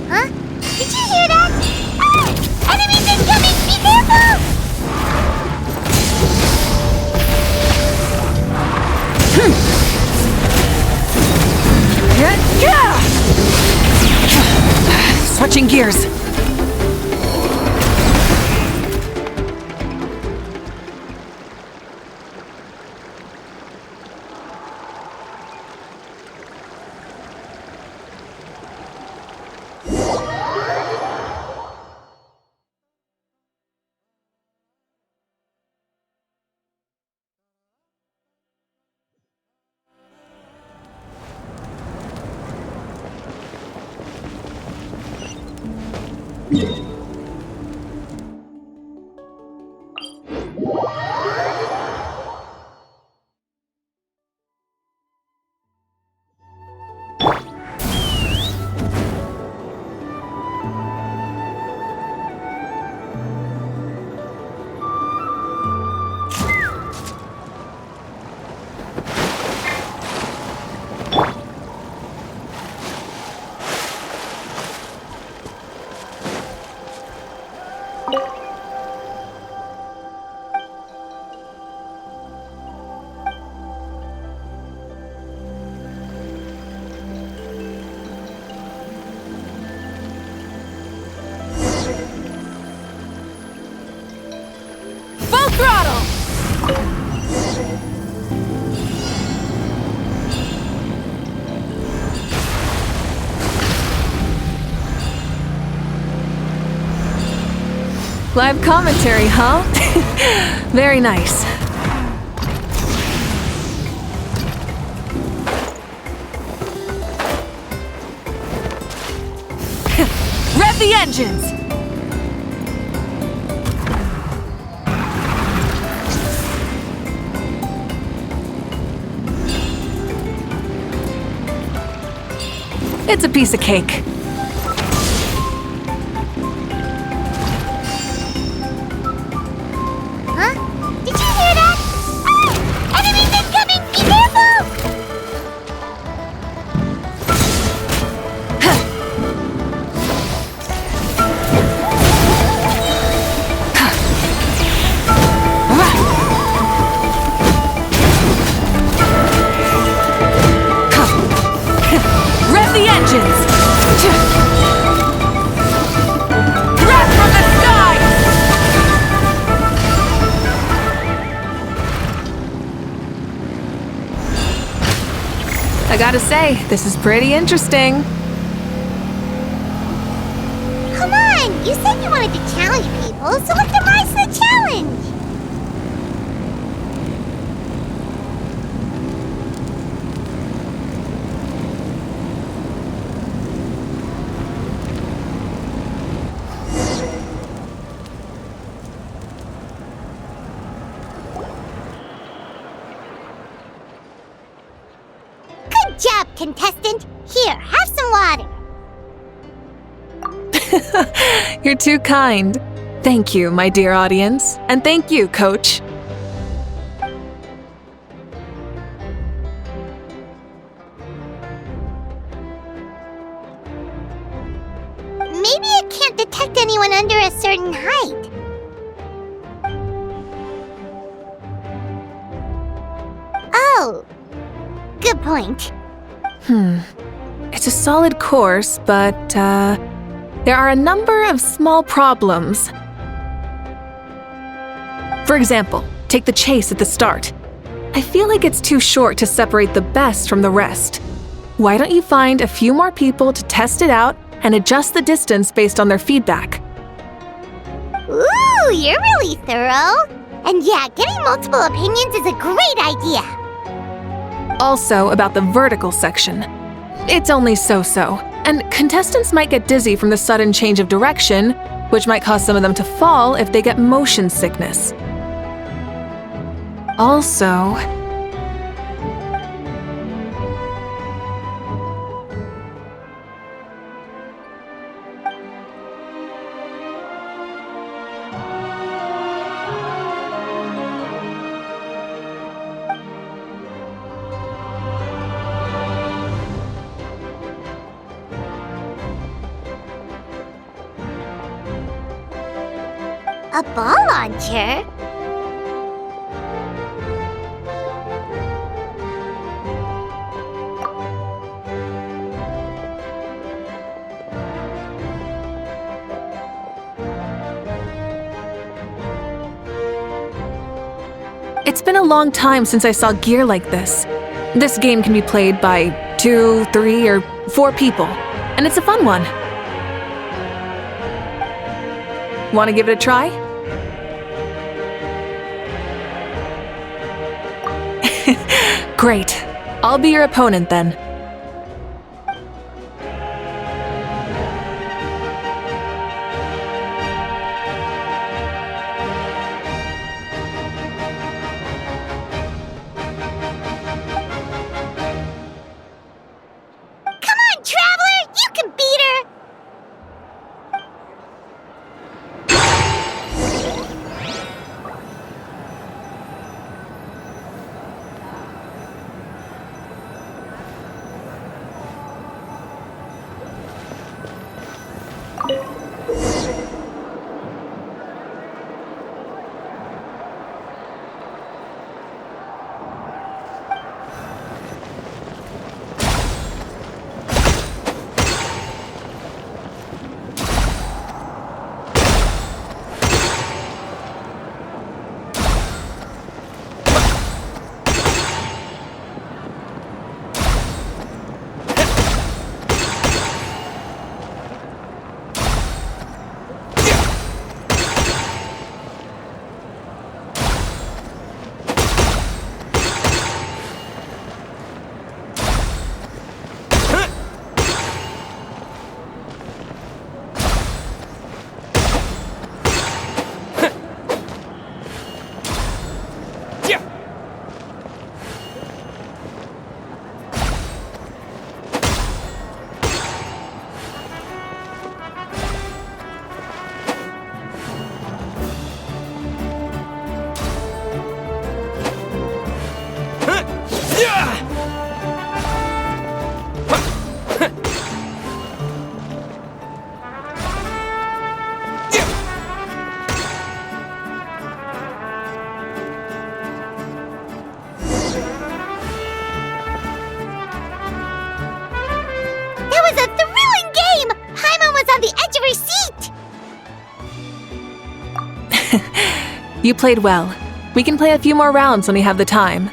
Huh? Did you hear that? Ah! Enemies incoming! Be careful! Switching gears. Full throttle! Live commentary, huh? Very nice. Rev the engines! It's a piece of cake. Huh? Did you hear that? Ah! Enemies incoming! Be careful! Rev the engines! Breath from the sky! I gotta say, this is pretty interesting. Come on! You said you wanted to challenge people, so let's rise to the challenge! Good job, contestant! Here, have some water! You're too kind. Thank you, my dear audience. And thank you, Coach. Maybe it can't detect anyone under a certain height. Oh, good point. It's a solid course, but, there are a number of small problems. For example, take the chase at the start. I feel like it's too short to separate the best from the rest. Why don't you find a few more people to test it out and adjust the distance based on their feedback? Ooh, you're really thorough. And yeah, getting multiple opinions is a great idea. Also about the vertical section. It's only so-so, and contestants might get dizzy from the sudden change of direction, which might cause some of them to fall if they get motion sickness. Also, a ball launcher? it's been a long time since I saw gear like this. This game can be played by 2, 3, or 4 people, and it's a fun one. Want to give it a try? Great. I'll be your opponent then. Come on, Traveler! You can beat her! You played well. We can play a few more rounds when we have the time.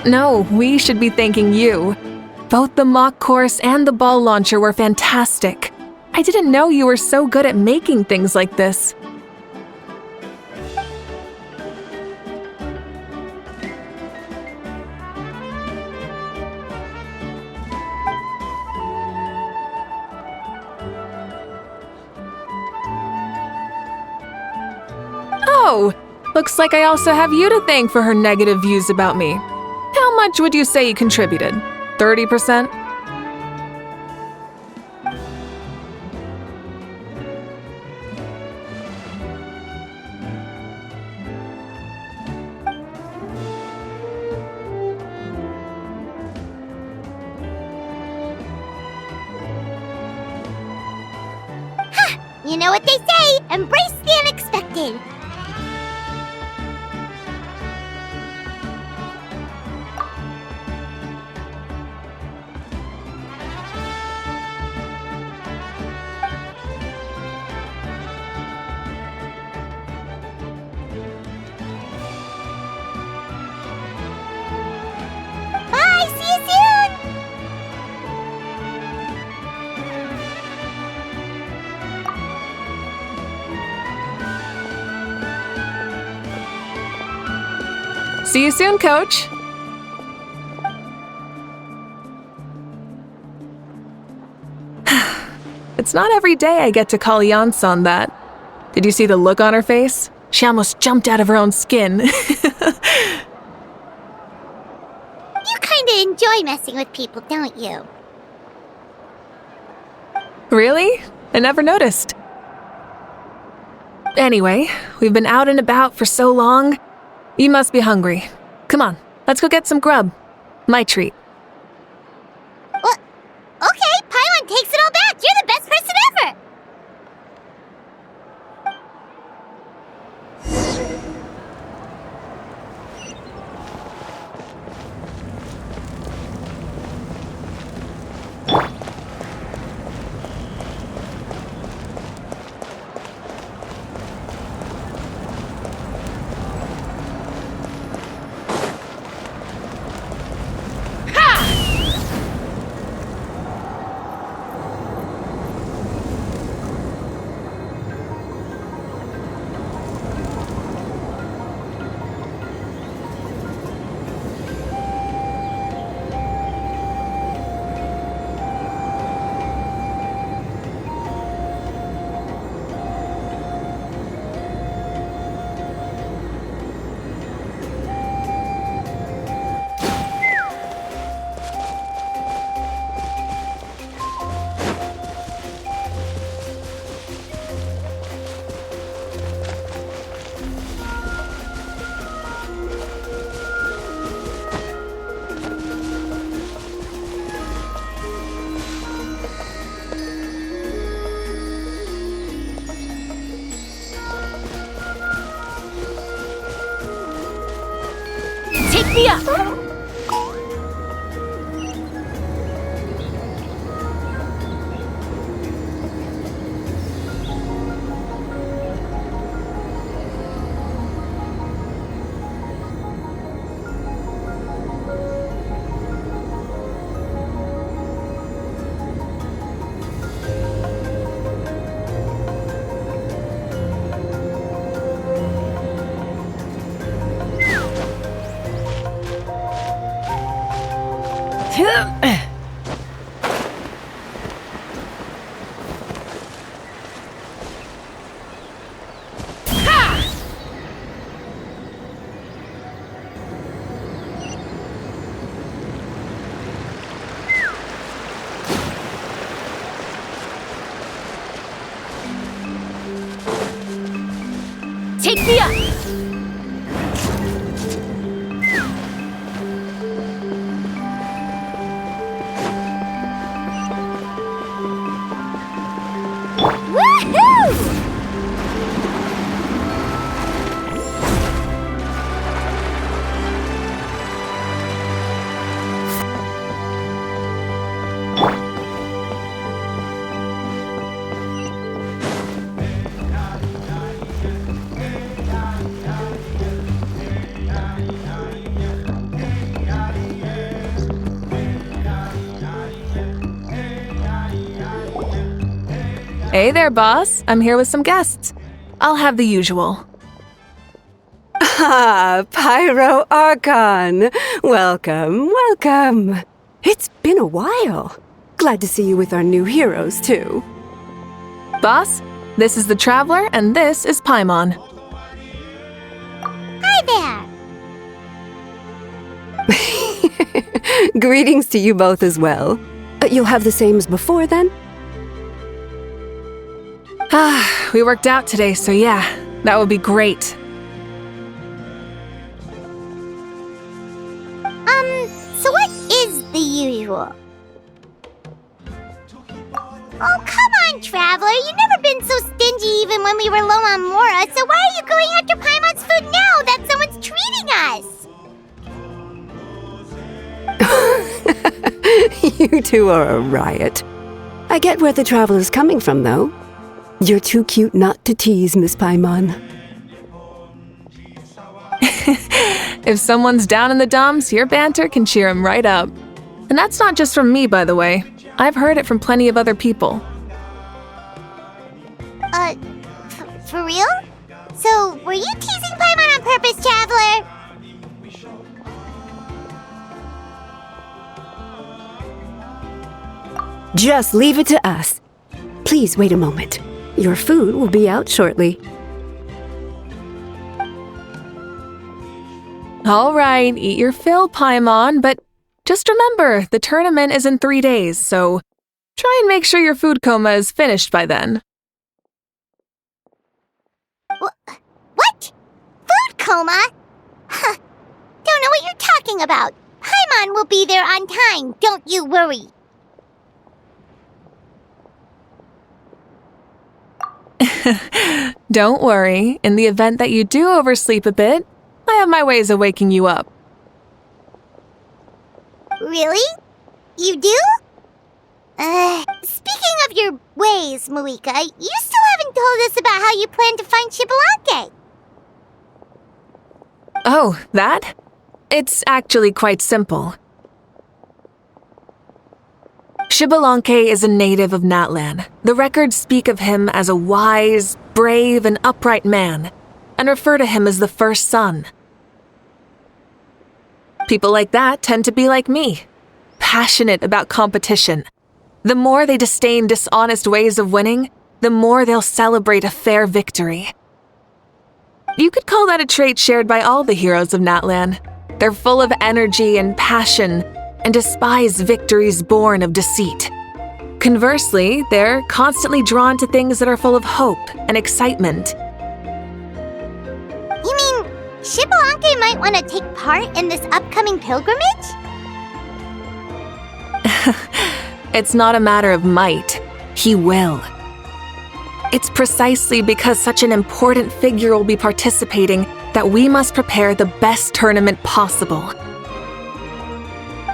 No, we should be thanking you. Both the mock course and the ball launcher were fantastic. I didn't know you were so good at making things like this. Oh, looks like I also have you to thank for her negative views about me. How much would you say you contributed? 30%? You know what they say, embrace the unexpected. See you soon, Coach. It's not every day I get to call Yansan that. Did you see the look on her face? She almost jumped out of her own skin. You kinda enjoy messing with people, don't you? Really? I never noticed. Anyway, we've been out and about for so long. You must be hungry. Come on, let's go get some grub. My treat. Well, okay, Paimon takes it all back. You're the best person ever. Take me up! Take me up! Hey there, boss. I'm here with some guests. I'll have the usual. Ah, Pyro Archon! Welcome, welcome! It's been a while. Glad to see you with our new heroes, too. Boss, this is the Traveler, and this is Paimon. Hi there! Greetings to you both as well. You'll have the same as before, then? We worked out today, so yeah, that would be great. So what is the usual? Oh, come on, Traveler. You've never been so stingy even when we were low on Mora, so why are you going after Paimon's food now that someone's treating us? You two are a riot. I get where the Traveler's coming from, though. You're too cute not to tease, Miss Paimon. If someone's down in the dumps, your banter can cheer him right up. And that's not just from me, by the way. I've heard it from plenty of other people. For real? So, were you teasing Paimon on purpose, Traveler? Just leave it to us. Please wait a moment. Your food will be out shortly. All right, eat your fill, Paimon, but just remember, the tournament is in 3 days, so try and make sure your food coma is finished by then. What? Food coma? Huh. Don't know what you're talking about. Paimon will be there on time, don't you worry. Don't worry, in the event that you do oversleep a bit, I have my ways of waking you up. Really? You do? Speaking of your ways, Mavuika, you still haven't told us about how you plan to find Xbalanque. Oh, that? It's actually quite simple. Xbalanque is a native of Natlan. The records speak of him as a wise, brave, and upright man, and refer to him as the first son. People like that tend to be like me, passionate about competition. The more they disdain dishonest ways of winning, the more they'll celebrate a fair victory. You could call that a trait shared by all the heroes of Natlan. They're full of energy and passion, and despise victories born of deceit. Conversely, they're constantly drawn to things that are full of hope and excitement. You mean Xbalanque might want to take part in this upcoming pilgrimage? It's not a matter of might. He will. It's precisely because such an important figure will be participating that we must prepare the best tournament possible.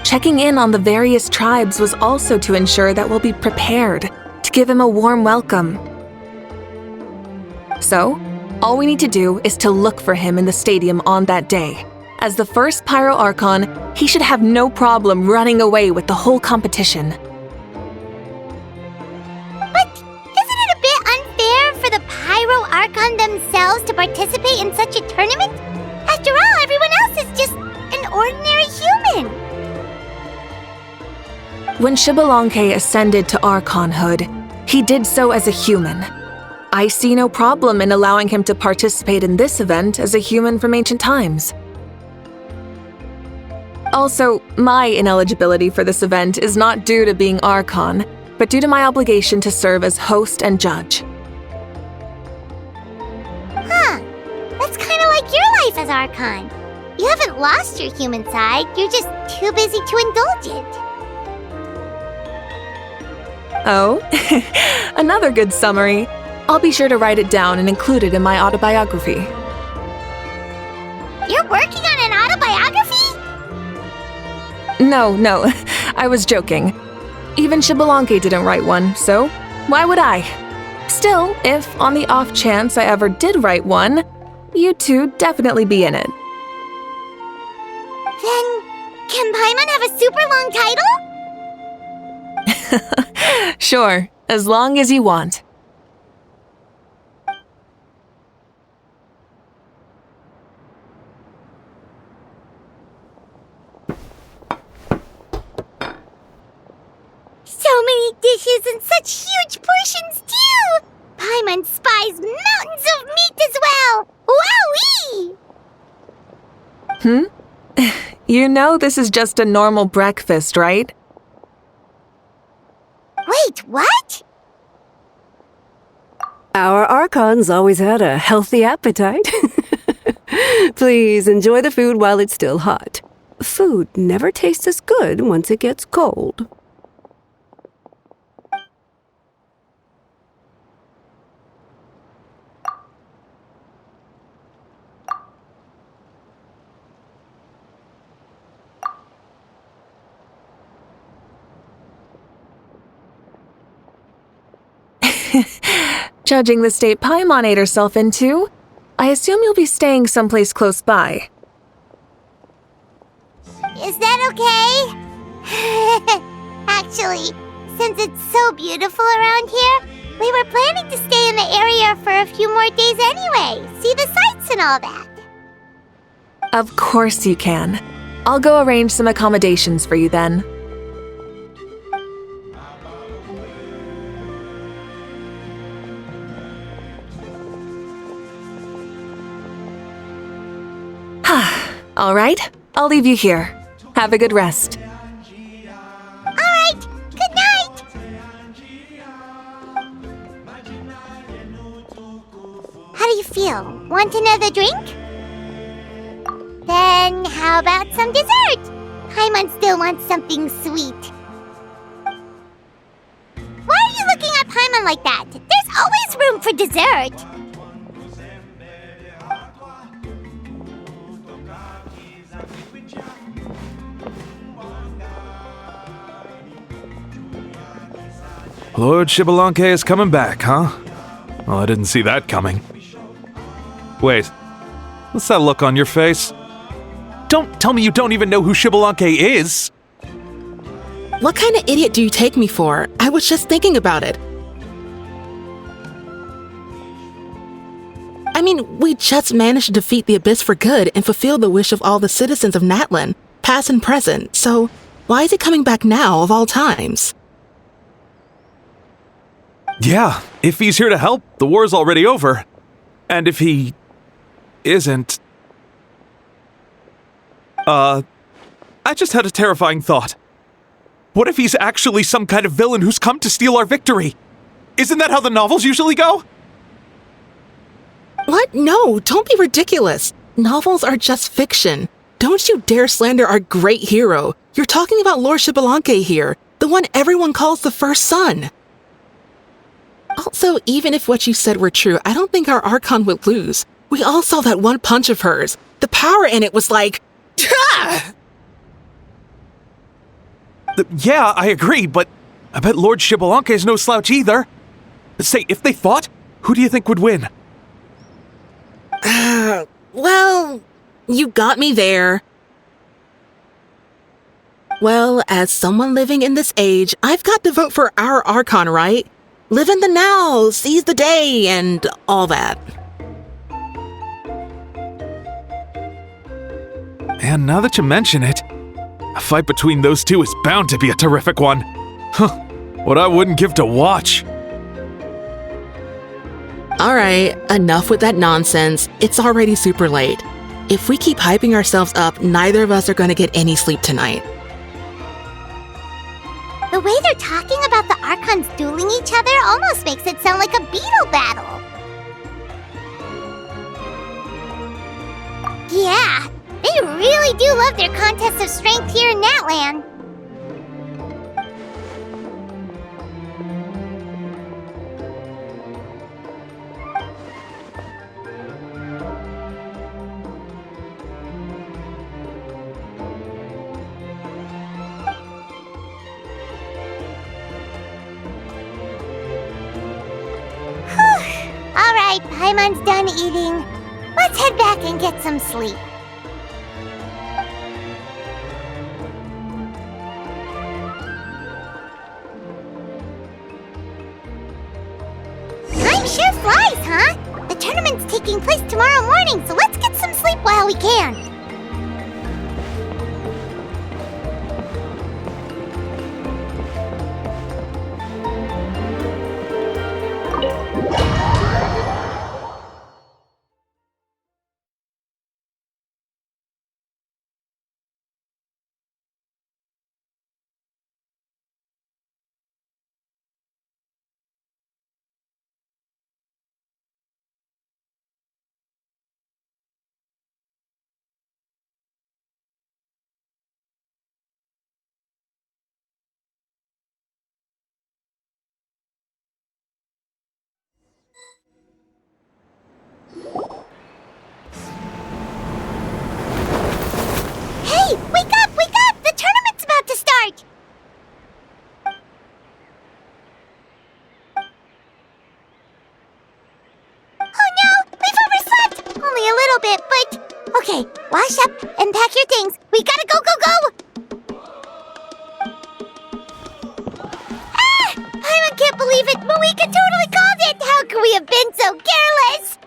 Checking in on the various tribes was also to ensure that we'll be prepared to give him a warm welcome. So, all we need to do is to look for him in the stadium on that day. As the first Pyro Archon, he should have no problem running away with the whole competition. But isn't it a bit unfair for the Pyro Archon themselves to participate in such a tournament? After all, everyone else is just an ordinary human. When Xbalanque ascended to Archonhood, he did so as a human. I see no problem in allowing him to participate in this event as a human from ancient times. Also, my ineligibility for this event is not due to being Archon, but due to my obligation to serve as host and judge. Huh. That's kind of like your life as Archon. You haven't lost your human side, you're just too busy to indulge it. Oh, another good summary. I'll be sure to write it down and include it in my autobiography. You're working on an autobiography? No, I was joking. Even Xbalanque didn't write one, so why would I? Still, if on the off chance I ever did write one, you two definitely be in it. Then, can Paimon have a super long title? Sure, as long as you want. So many dishes and such huge portions, too! Paimon spies mountains of meat as well! Wowee! You know this is just a normal breakfast, right? Wait, what? Our Archons always had a healthy appetite. Please enjoy the food while it's still hot. Food never tastes as good once it gets cold. Judging the state Paimon ate herself into, I assume you'll be staying someplace close by. Is that okay? Actually, since it's so beautiful around here, we were planning to stay in the area for a few more days anyway, see the sights and all that. Of course you can. I'll go arrange some accommodations for you then. All right, I'll leave you here. Have a good rest. All right, good night! How do you feel? Want another drink? Then how about some dessert? Paimon still wants something sweet. Why are you looking at Paimon like that? There's always room for dessert. Lord Xbalanque is coming back, huh? Well, I didn't see that coming. Wait, what's that look on your face? Don't tell me you don't even know who Xbalanque is! What kind of idiot do you take me for? I was just thinking about it. I mean, we just managed to defeat the Abyss for good and fulfill the wish of all the citizens of Natlan, past and present, so why is he coming back now of all times? Yeah, if he's here to help, the war's already over. And if he isn't... I just had a terrifying thought. What if he's actually some kind of villain who's come to steal our victory? Isn't that how the novels usually go? What? No, don't be ridiculous. Novels are just fiction. Don't you dare slander our great hero. You're talking about Lord Xbalanque here, the one everyone calls the first son. Also, even if what you said were true, I don't think our Archon would lose. We all saw that one punch of hers. The power in it was like... Yeah, I agree, but I bet Lord Xbalanque is no slouch either. Say, if they fought, who do you think would win? Well, you got me there. Well, as someone living in this age, I've got to vote for our Archon, right? Live in the now, seize the day, and all that. And now that you mention it, a fight between those two is bound to be a terrific one. Huh, what I wouldn't give to watch. Alright, enough with that nonsense. It's already super late. If we keep hyping ourselves up, neither of us are going to get any sleep tonight. The way they're talking about the Archons dueling each other almost makes it sound like a beetle battle. Yeah, they really do love their contests of strength here in Natlan. Alright, Paimon's done eating. Let's head back and get some sleep. Time sure flies, huh? The tournament's taking place tomorrow morning, so let's get some sleep while we can. Hey, wake up, wake up! The tournament's about to start! Oh no, we've overslept! Only a little bit, but... Okay, wash up and pack your things. We gotta go, go, go! Ah! I can't believe it! Mavuika totally called it! How could we have been so careless?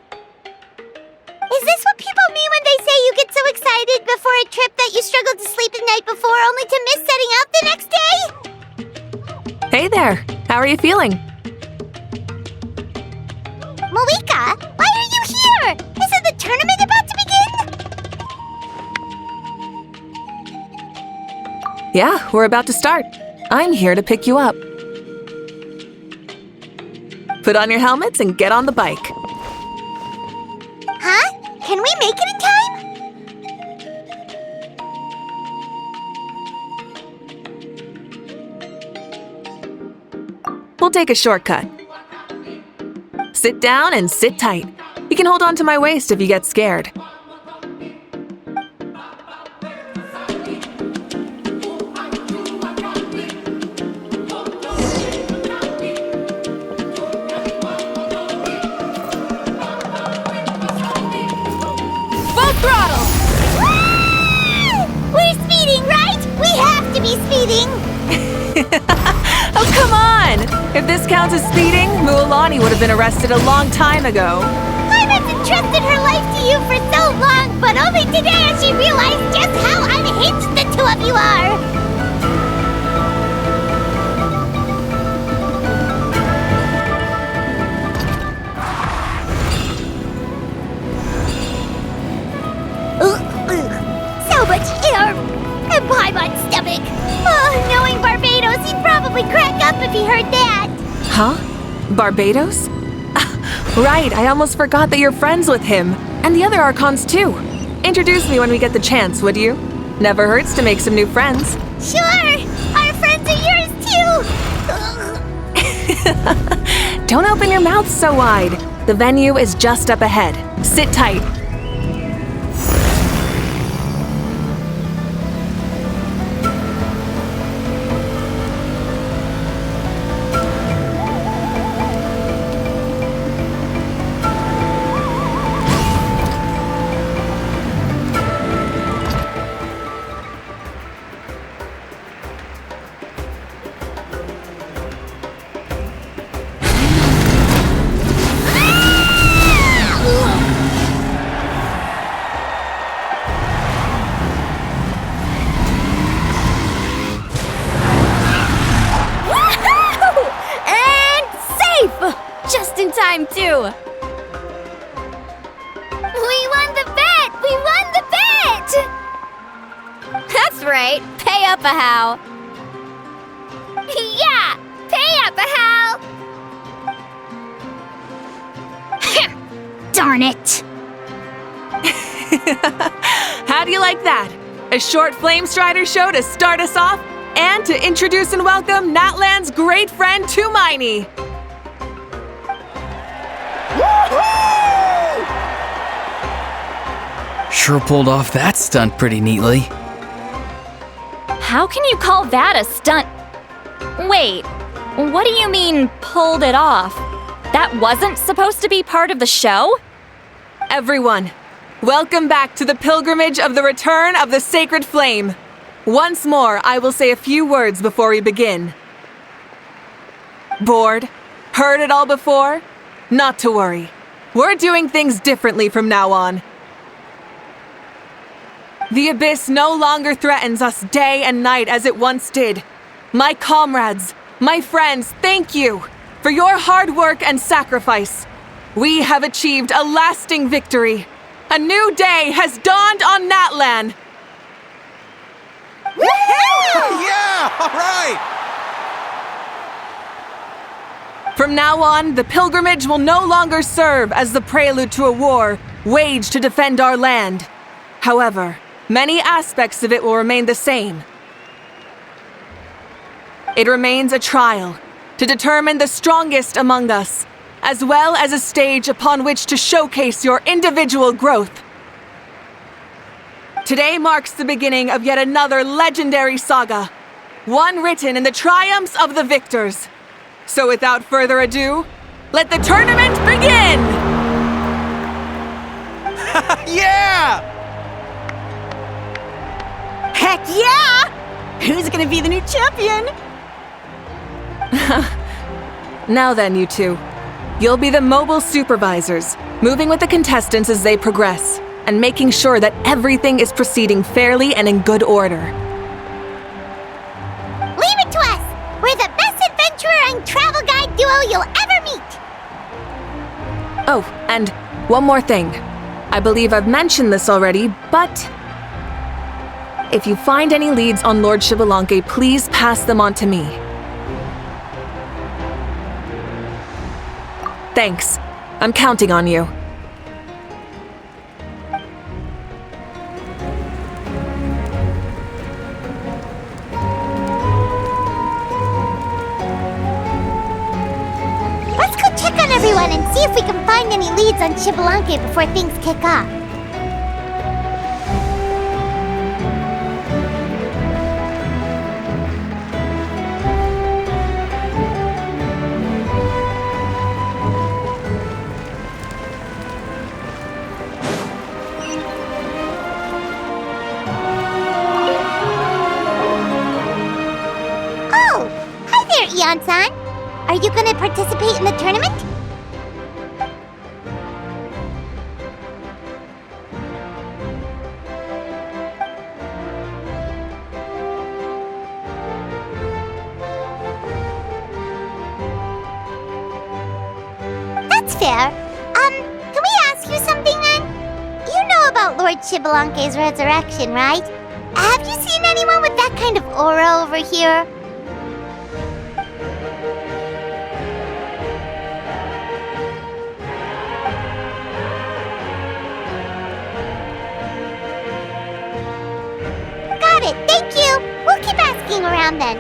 Is this what people mean when they say you get so excited before a trip that you struggle to sleep the night before only to miss setting out the next day? Hey there, how are you feeling? Mavuika, why are you here? Isn't the tournament about to begin? Yeah, we're about to start. I'm here to pick you up. Put on your helmets and get on the bike. Huh? Can we make it in time? We'll take a shortcut. Sit down and sit tight. You can hold on to my waist if you get scared. Full throttle! We're speeding, right? We have to be speeding! Oh, come on! If this counts as speeding, Mualani would have been arrested a long time ago. I've entrusted her life to you for so long, but only today has she realized just how unhinged the two of you are! So much air! And Paimon's stomach! Oh, knowing Barbados, he'd probably crack up if he heard that! Huh? Barbados? Right, I almost forgot that you're friends with him. And the other Archons too. Introduce me when we get the chance, would you? Never hurts to make some new friends. Sure! Our friends are yours too! Don't open your mouth so wide. The venue is just up ahead. Sit tight. Time too. We won the bet! We won the bet! That's right. Pay up a how. Yeah! Pay up a how! Darn it! How do you like that? A short Flame Strider show to start us off and to introduce and welcome Natlan's great friend Tumaini. Sure pulled off that stunt pretty neatly. How can you call that a stunt? Wait, what do you mean, pulled it off? That wasn't supposed to be part of the show? Everyone, welcome back to the pilgrimage of the return of the sacred flame. Once more, I will say a few words before we begin. Bored? Heard it all before? Not to worry. We're doing things differently from now on. The abyss no longer threatens us day and night as it once did. My comrades, my friends, thank you for your hard work and sacrifice. We have achieved a lasting victory. A new day has dawned on Natlan. Yeah! All right! From now on, the pilgrimage will no longer serve as the prelude to a war waged to defend our land. However, many aspects of it will remain the same. It remains a trial to determine the strongest among us, as well as a stage upon which to showcase your individual growth. Today marks the beginning of yet another legendary saga, one written in the triumphs of the victors. So without further ado, let the tournament begin! Yeah! Heck yeah! Who's gonna be the new champion? Now then, you two. You'll be the mobile supervisors, moving with the contestants as they progress, and making sure that everything is proceeding fairly and in good order. Leave it to us! We're the best adventurer and travel guide duo you'll ever meet! Oh, and one more thing. I believe I've mentioned this already, but If you find any leads on Lord Xbalanque, please pass them on to me. Thanks. I'm counting on you. Let's go check on everyone and see if we can find any leads on Xbalanque before things kick off. Eon-san, are you gonna participate in the tournament? That's fair. Can we ask you something then? You know about Lord Xbalanque's resurrection, right? Have you seen anyone with that kind of aura over here? Thank you! We'll keep asking around then.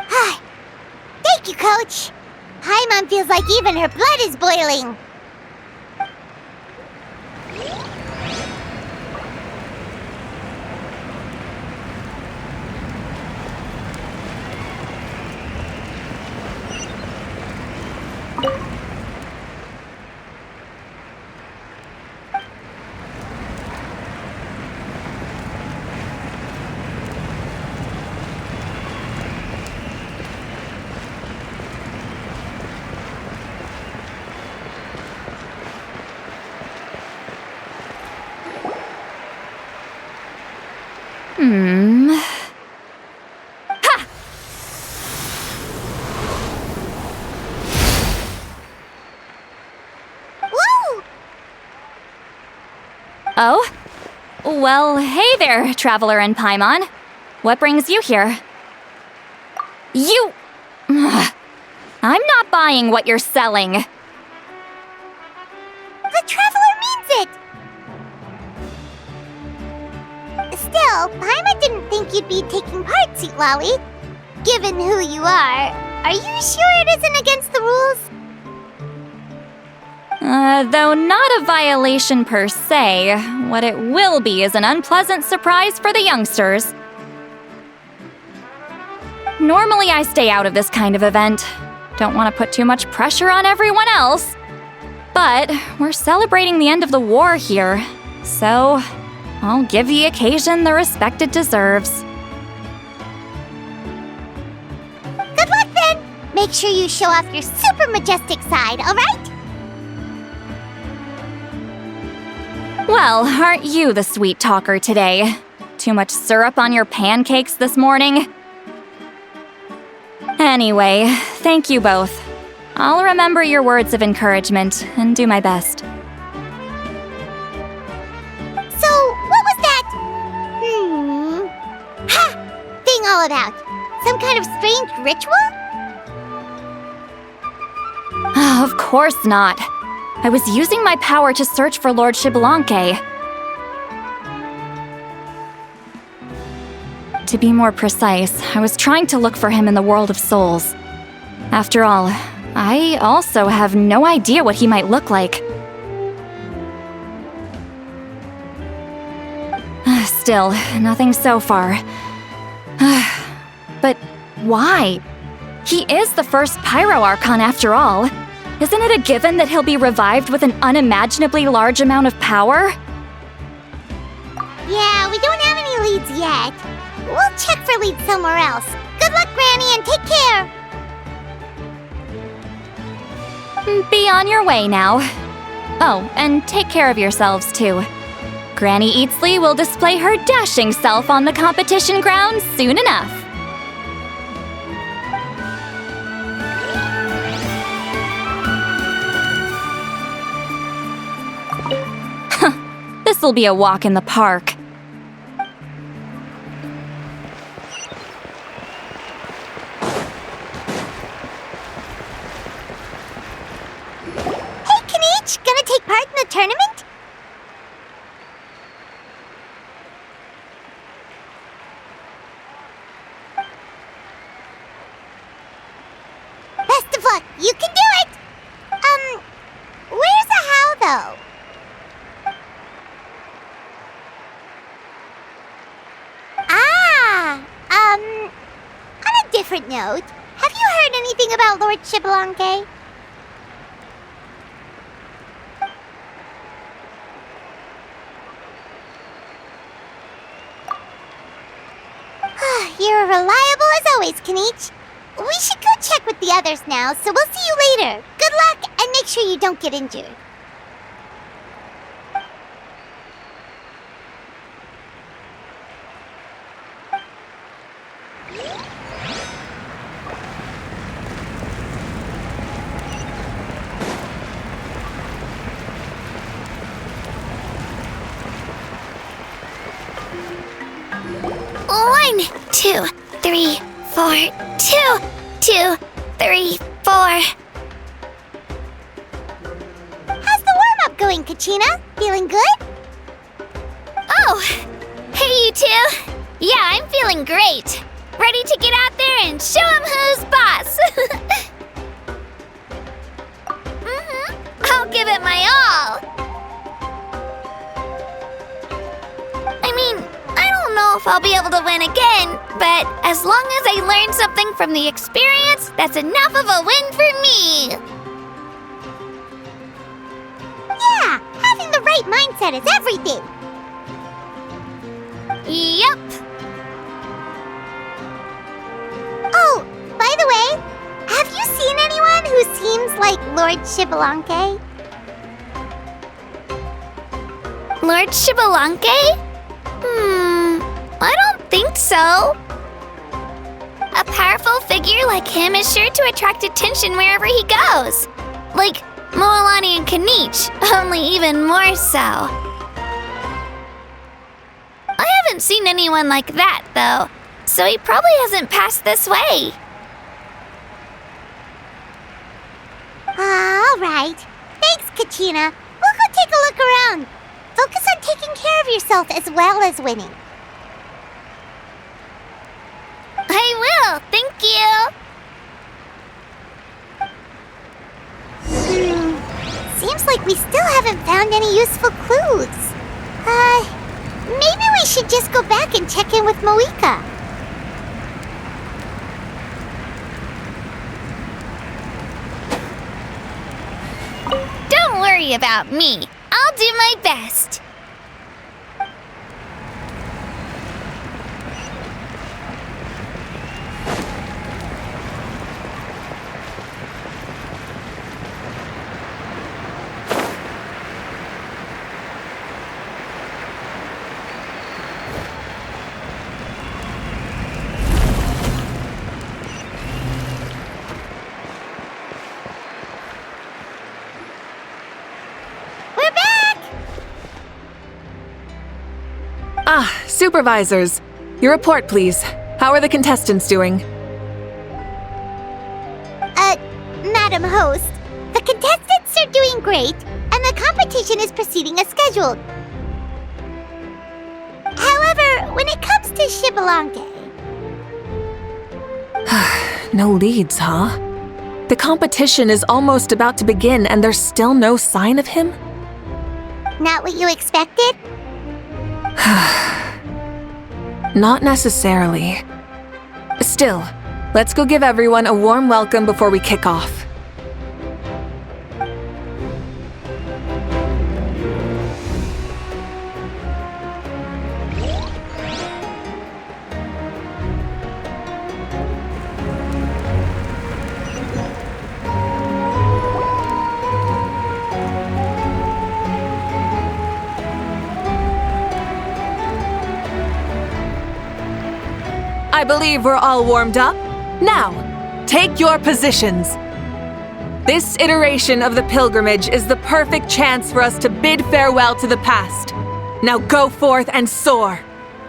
Huh? Thank you, Coach. Paimon feels like even her blood is boiling. Ha! Woo! Oh? Well, hey there, Traveler and Paimon. What brings you here? You... I'm not buying what you're selling. The Traveler means it! Still, Paimon didn't think you'd be taking part, Sweet Lolly. Given who you are you sure it isn't against the rules? Though not a violation per se, what it will be is an unpleasant surprise for the youngsters. Normally I stay out of this kind of event. Don't want to put too much pressure on everyone else. But we're celebrating the end of the war here, so I'll give the occasion the respect it deserves. Good luck then! Make sure you show off your super majestic side, alright? Well, aren't you the sweet talker today? Too much syrup on your pancakes this morning? Anyway, thank you both. I'll remember your words of encouragement and do my best. So, what was that? Ha! Thing all about? Some kind of strange ritual? Of course not. I was using my power to search for Lord Xbalanque. To be more precise, I was trying to look for him in the world of souls. After all, I also have no idea what he might look like. Still, nothing so far. But why? He is the first Pyro Archon after all. Isn't it a given that he'll be revived with an unimaginably large amount of power? Yeah, we don't have any leads yet. We'll check for leads somewhere else. Good luck, Granny, and take care! Be on your way now. Oh, and take care of yourselves, too. Granny Eatsley will display her dashing self on the competition grounds soon enough. This'll be a walk in the park. Hey, Kanichi! Gonna take part in the tournament? Best of luck! You can do it! Where's the how, though? On a different note, have you heard anything about Lord Xbalanque? You're reliable as always, Kanichi. We should go check with the others now, so we'll see you later. Good luck, and make sure you don't get injured. One, 2, 3, 4, 2, 2, 3, 4. How's the warm-up going, Kachina? Feeling good? Oh, hey you two. Yeah, I'm feeling great. Ready to get out there and show 'em who's boss. I'll give it my all. I mean, I don't know if I'll be able to win again, but as long as I learn something from the experience, that's enough of a win for me. Yeah, having the right mindset is everything. Yep. Oh, by the way, have you seen anyone who seems like Lord Xbalanque? Lord Xbalanque? I don't think so. A powerful figure like him is sure to attract attention wherever he goes. Like Moalani and Kanichi, only even more so. I haven't seen anyone like that, though, so he probably hasn't passed this way. All right. Thanks, Kachina. We'll go take a look around. Focus on taking care of yourself as well as winning. I will, thank you. Seems like we still haven't found any useful clues. Maybe we should just go back and check in with Mavuika. Don't worry about me. I'll do my best. Supervisors, your report, please. How are the contestants doing? Madam Host, the contestants are doing great, and the competition is proceeding as scheduled. However, when it comes to Xbalanque... No leads, huh? The competition is almost about to begin, and there's still no sign of him? Not what you expected? Not necessarily. Still, let's go give everyone a warm welcome before we kick off. I believe we're all warmed up. Now, take your positions. This iteration of the pilgrimage is the perfect chance for us to bid farewell to the past. Now go forth and soar.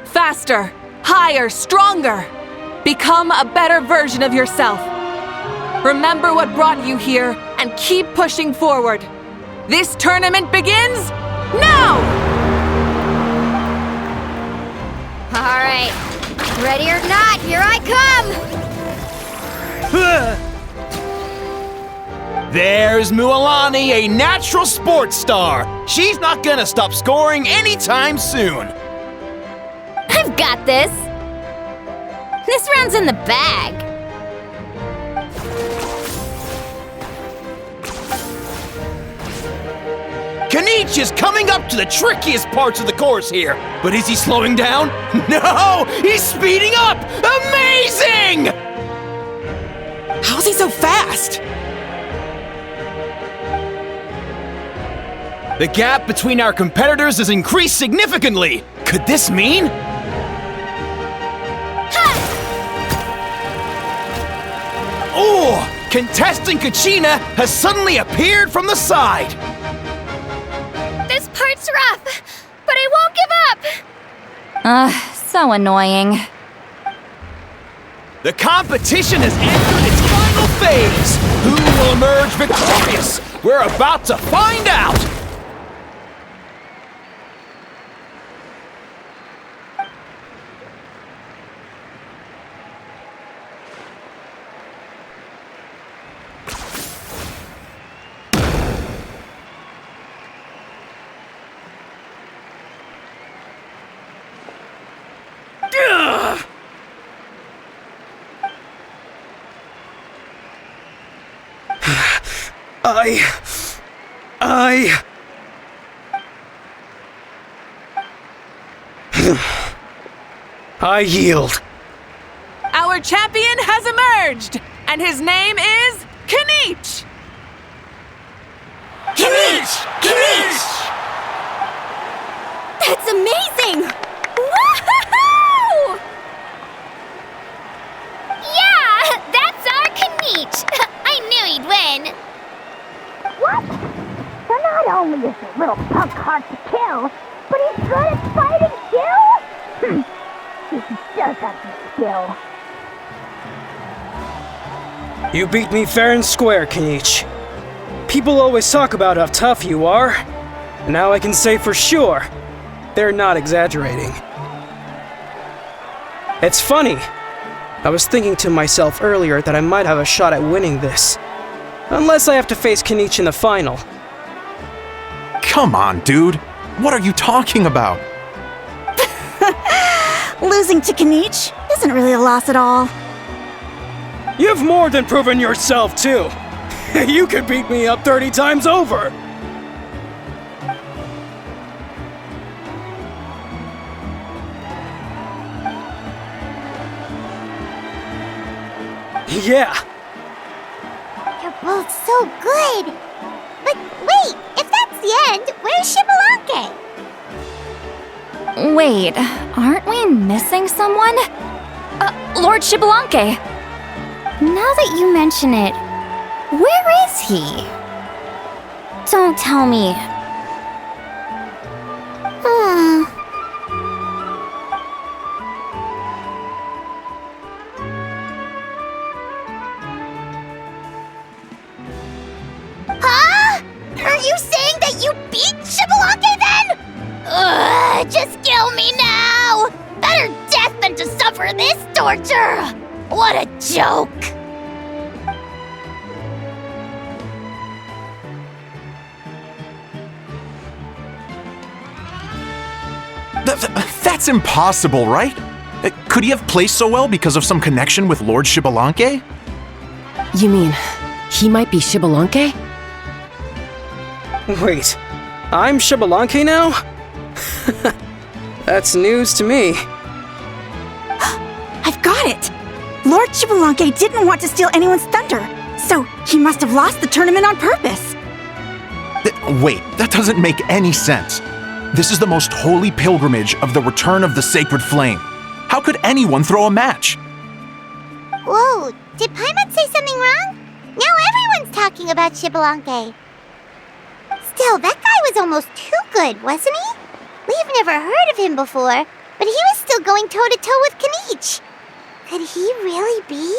Faster, higher, stronger. Become a better version of yourself. Remember what brought you here and keep pushing forward. This tournament begins now! All right. Ready or not, here I come! There's Mualani, a natural sports star. She's not gonna stop scoring anytime soon. I've got this. This round's in the bag. Kenichi is coming up to the trickiest parts of the course here. But is he slowing down? No! He's speeding up! Amazing! How's he so fast? The gap between our competitors has increased significantly. Could this mean? Oh! Contestant Kachina has suddenly appeared from the side. This part's rough, but I won't give up. So annoying. The competition has entered its final phase. Who will emerge victorious? We're about to find out. I yield. Our champion has emerged, and his name is Kenichi! That's amazing! Woohoo! Yeah, that's our Kenichi. I knew he'd win. What? So not only is the little punk hard to kill, but he's good at fighting too? He does have some skill. You beat me fair and square, Kenichi. People always talk about how tough you are. And now I can say for sure, they're not exaggerating. It's funny. I was thinking to myself earlier that I might have a shot at winning this. Unless I have to face Kenichi in the final. Come on, dude. What are you talking about? Losing to Kenichi isn't really a loss at all. You've more than proven yourself, too. You could beat me up 30 times over. Yeah. You're both so good. But wait, if that's the end, where's Shibalanke? Wait, aren't we missing someone? Lord Shibalanke. Now that you mention it, where is he? Don't tell me. Huh? Are you saying that you beat Shibalanke then? Just kill me now! Better death than to suffer this torture! What a joke! That's impossible, right? Could he have played so well because of some connection with Lord Shibalanke? You mean, he might be Shibalanke? Wait, I'm Shibalanke now? That's news to me. I've got it! Lord Shibalanke didn't want to steal anyone's thunder, so he must have lost the tournament on purpose. Wait, that doesn't make any sense. This is the most holy pilgrimage of the return of the sacred flame. How could anyone throw a match? Whoa, did Paimon say something wrong? Now everyone's talking about Xbalanque. Still, that guy was almost too good, wasn't he? We've never heard of him before, but he was still going toe-to-toe with Kenichi. Could he really be?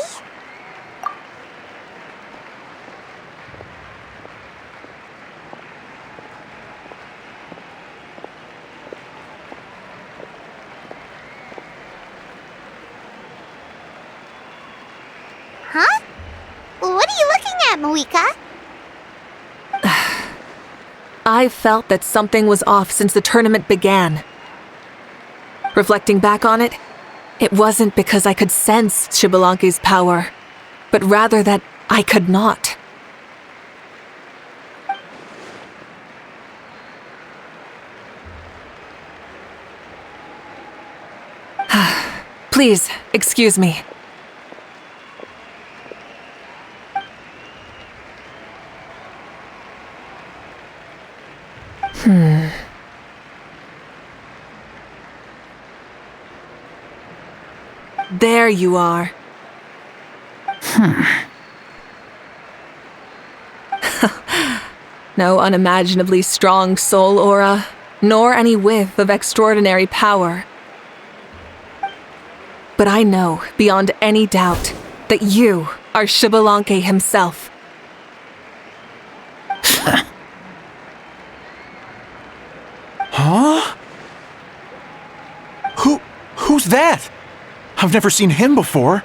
Huh? What are you looking at, Mavuika? I felt that something was off since the tournament began. Reflecting back on it, it wasn't because I could sense Xbalanque's power, but rather that I could not. Please, excuse me. There you are. No unimaginably strong soul aura, nor any whiff of extraordinary power. But I know, beyond any doubt, that you are Xbalanque himself. Huh? Who's that? I've never seen him before.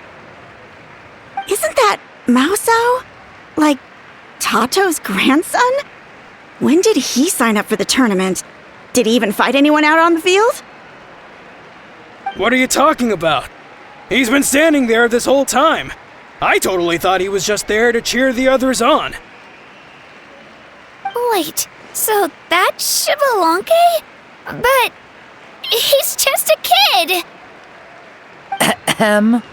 Isn't that Mauso? Like, Tato's grandson? When did he sign up for the tournament? Did he even fight anyone out on the field? What are you talking about? He's been standing there this whole time. I totally thought he was just there to cheer the others on. Wait, so that's Xbalanque? But he's just a kid. Ha!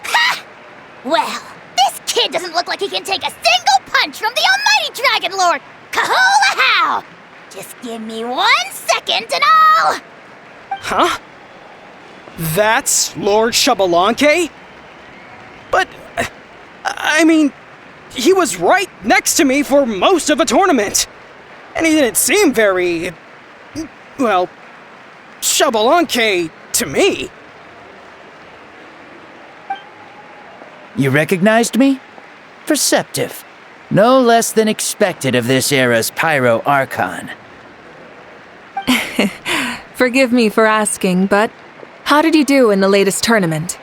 Ha! Well, this kid doesn't look like he can take a single punch from the almighty Dragon Lord! Kahula how! Just give me 1 second and I'll... Huh? That's Lord Xbalanque? But, I mean, he was right next to me for most of the tournament. And he didn't seem very... well, Xbalanque to me. You recognized me? Perceptive. No less than expected of this era's Pyro Archon. Forgive me for asking, but how did you do in the latest tournament?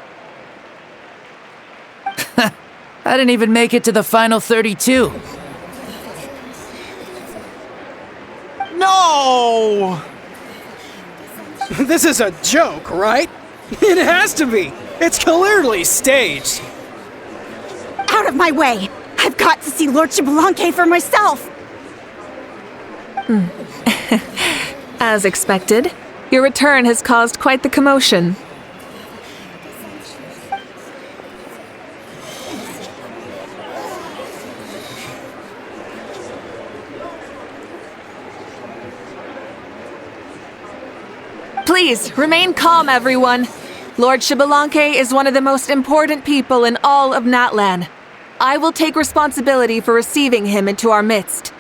I didn't even make it to the final 32. No! This is a joke, right? It has to be. It's clearly staged. Out of my way! I've got to see Lord Xbalanque for myself! As expected, your return has caused quite the commotion. Please, remain calm, everyone. Lord Xbalanque is one of the most important people in all of Natlan. I will take responsibility for receiving him into our midst.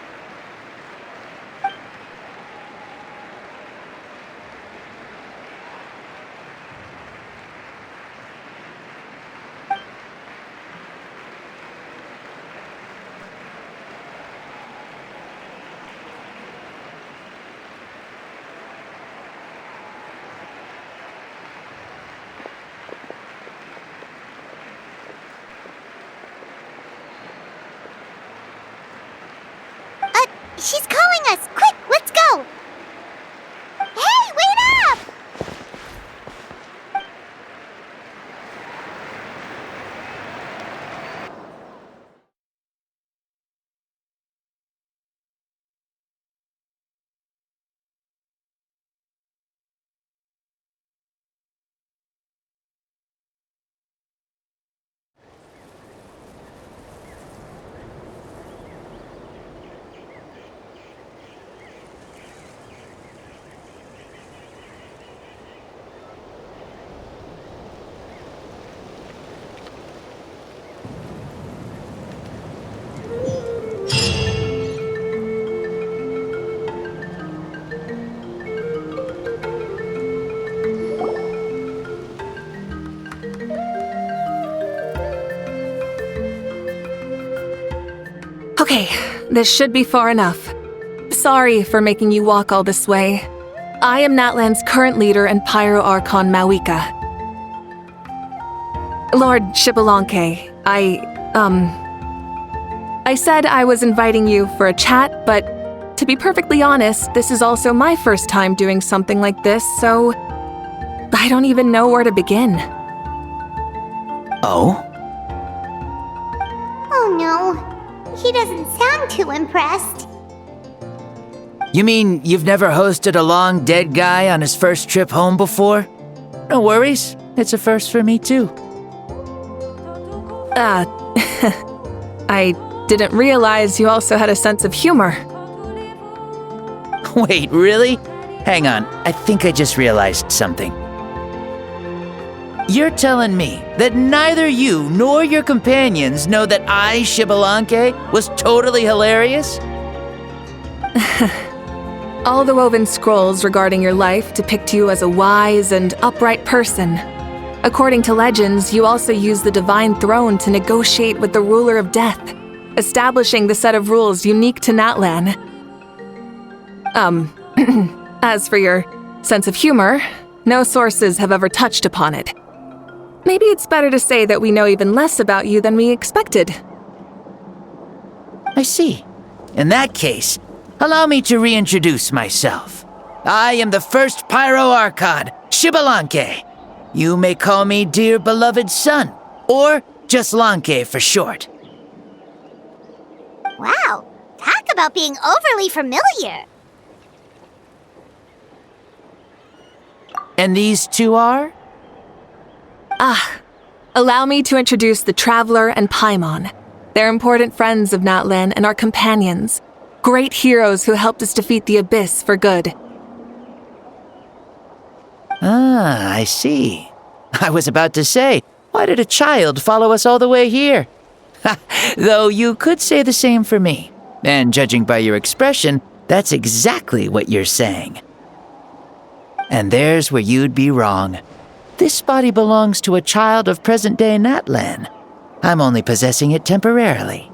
She's calling us! Quick, let's go! Hey, wait up! Okay, this should be far enough. Sorry for making you walk all this way. I am Natlan's current leader and Pyro Archon Mavuika. Lord Xbalanque, I said I was inviting you for a chat, but to be perfectly honest, this is also my first time doing something like this, so I don't even know where to begin. Oh? Oh no, he doesn't sound too impressed. You mean you've never hosted a long dead guy on his first trip home before? No worries, it's a first for me too. I didn't realize you also had a sense of humor. Wait, really? Hang on, I think I just realized something. You're telling me that neither you nor your companions know that I, Xbalanque, was totally hilarious? All the woven scrolls regarding your life depict you as a wise and upright person. According to legends, you also use the divine throne to negotiate with the ruler of death, establishing the set of rules unique to Natlan. As for your sense of humor, no sources have ever touched upon it. Maybe it's better to say that we know even less about you than we expected. I see. In that case, allow me to reintroduce myself. I am the first Pyro Archon, Xbalanque. You may call me dear beloved son, or just Lanque for short. Wow, talk about being overly familiar. And these two are? Allow me to introduce the Traveler and Paimon. They're important friends of Natlan and our companions. Great heroes who helped us defeat the Abyss for good. Ah, I see. I was about to say, why did a child follow us all the way here? Though you could say the same for me. And judging by your expression, that's exactly what you're saying. And there's where you'd be wrong. This body belongs to a child of present-day Natlan. I'm only possessing it temporarily.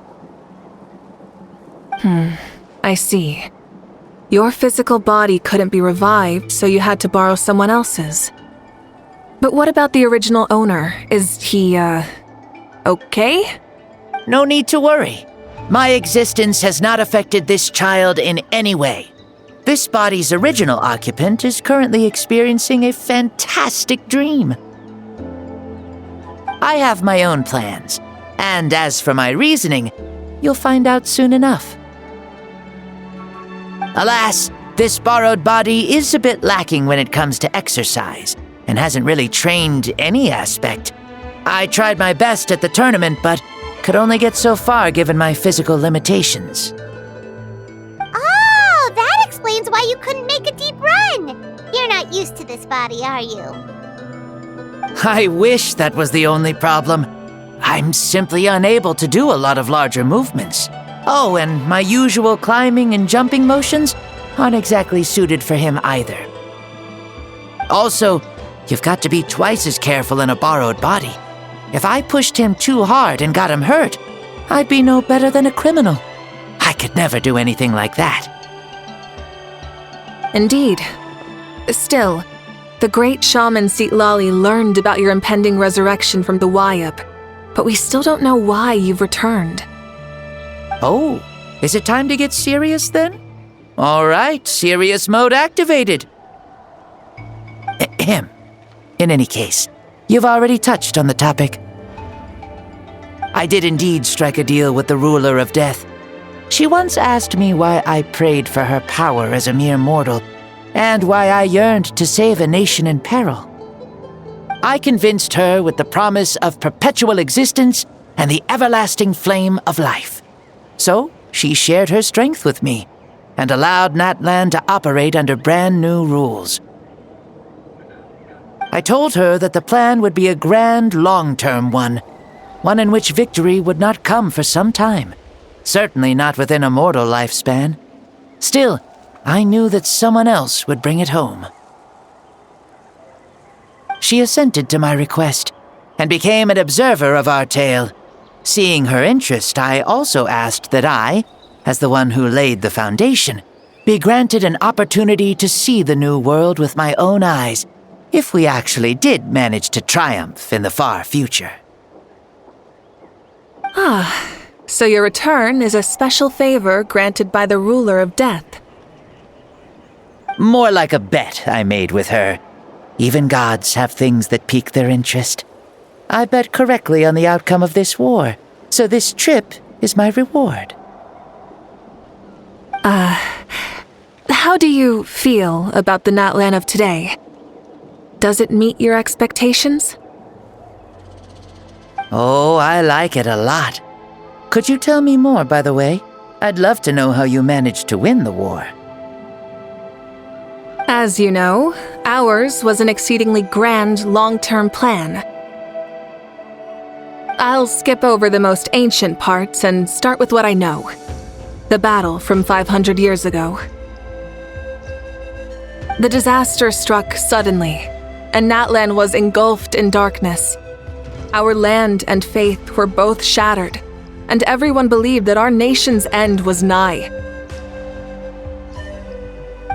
I see. Your physical body couldn't be revived, so you had to borrow someone else's. But what about the original owner? Is he, okay? No need to worry. My existence has not affected this child in any way. This body's original occupant is currently experiencing a fantastic dream. I have my own plans, and as for my reasoning, you'll find out soon enough. Alas, this borrowed body is a bit lacking when it comes to exercise, and hasn't really trained any aspect. I tried my best at the tournament, but could only get so far given my physical limitations. Oh, that explains why you couldn't make a deep run. You're not used to this body, are you? I wish that was the only problem. I'm simply unable to do a lot of larger movements. Oh, and my usual climbing and jumping motions aren't exactly suited for him either. Also, you've got to be twice as careful in a borrowed body. If I pushed him too hard and got him hurt, I'd be no better than a criminal. I could never do anything like that. Indeed. Still, the great shaman Citlali learned about your impending resurrection from the Wayup, but we still don't know why you've returned. Oh, is it time to get serious then? All right, serious mode activated. Ahem. In any case, you've already touched on the topic. I did indeed strike a deal with the ruler of death. She once asked me why I prayed for her power as a mere mortal, and why I yearned to save a nation in peril. I convinced her with the promise of perpetual existence and the everlasting flame of life. So she shared her strength with me, and allowed Natlan to operate under brand new rules. I told her that the plan would be a grand, long-term one in which victory would not come for some time, certainly not within a mortal lifespan. Still, I knew that someone else would bring it home. She assented to my request, and became an observer of our tale. Seeing her interest, I also asked that I, as the one who laid the foundation, be granted an opportunity to see the new world with my own eyes, if we actually did manage to triumph in the far future. Ah, so your return is a special favor granted by the ruler of death. More like a bet I made with her. Even gods have things that pique their interest. I bet correctly on the outcome of this war, so this trip is my reward. How do you feel about the Natlan of today? Does it meet your expectations? Oh, I like it a lot. Could you tell me more, by the way? I'd love to know how you managed to win the war. As you know, ours was an exceedingly grand, long-term plan. I'll skip over the most ancient parts and start with what I know. The battle from 500 years ago. The disaster struck suddenly, and Natlan was engulfed in darkness. Our land and faith were both shattered, and everyone believed that our nation's end was nigh.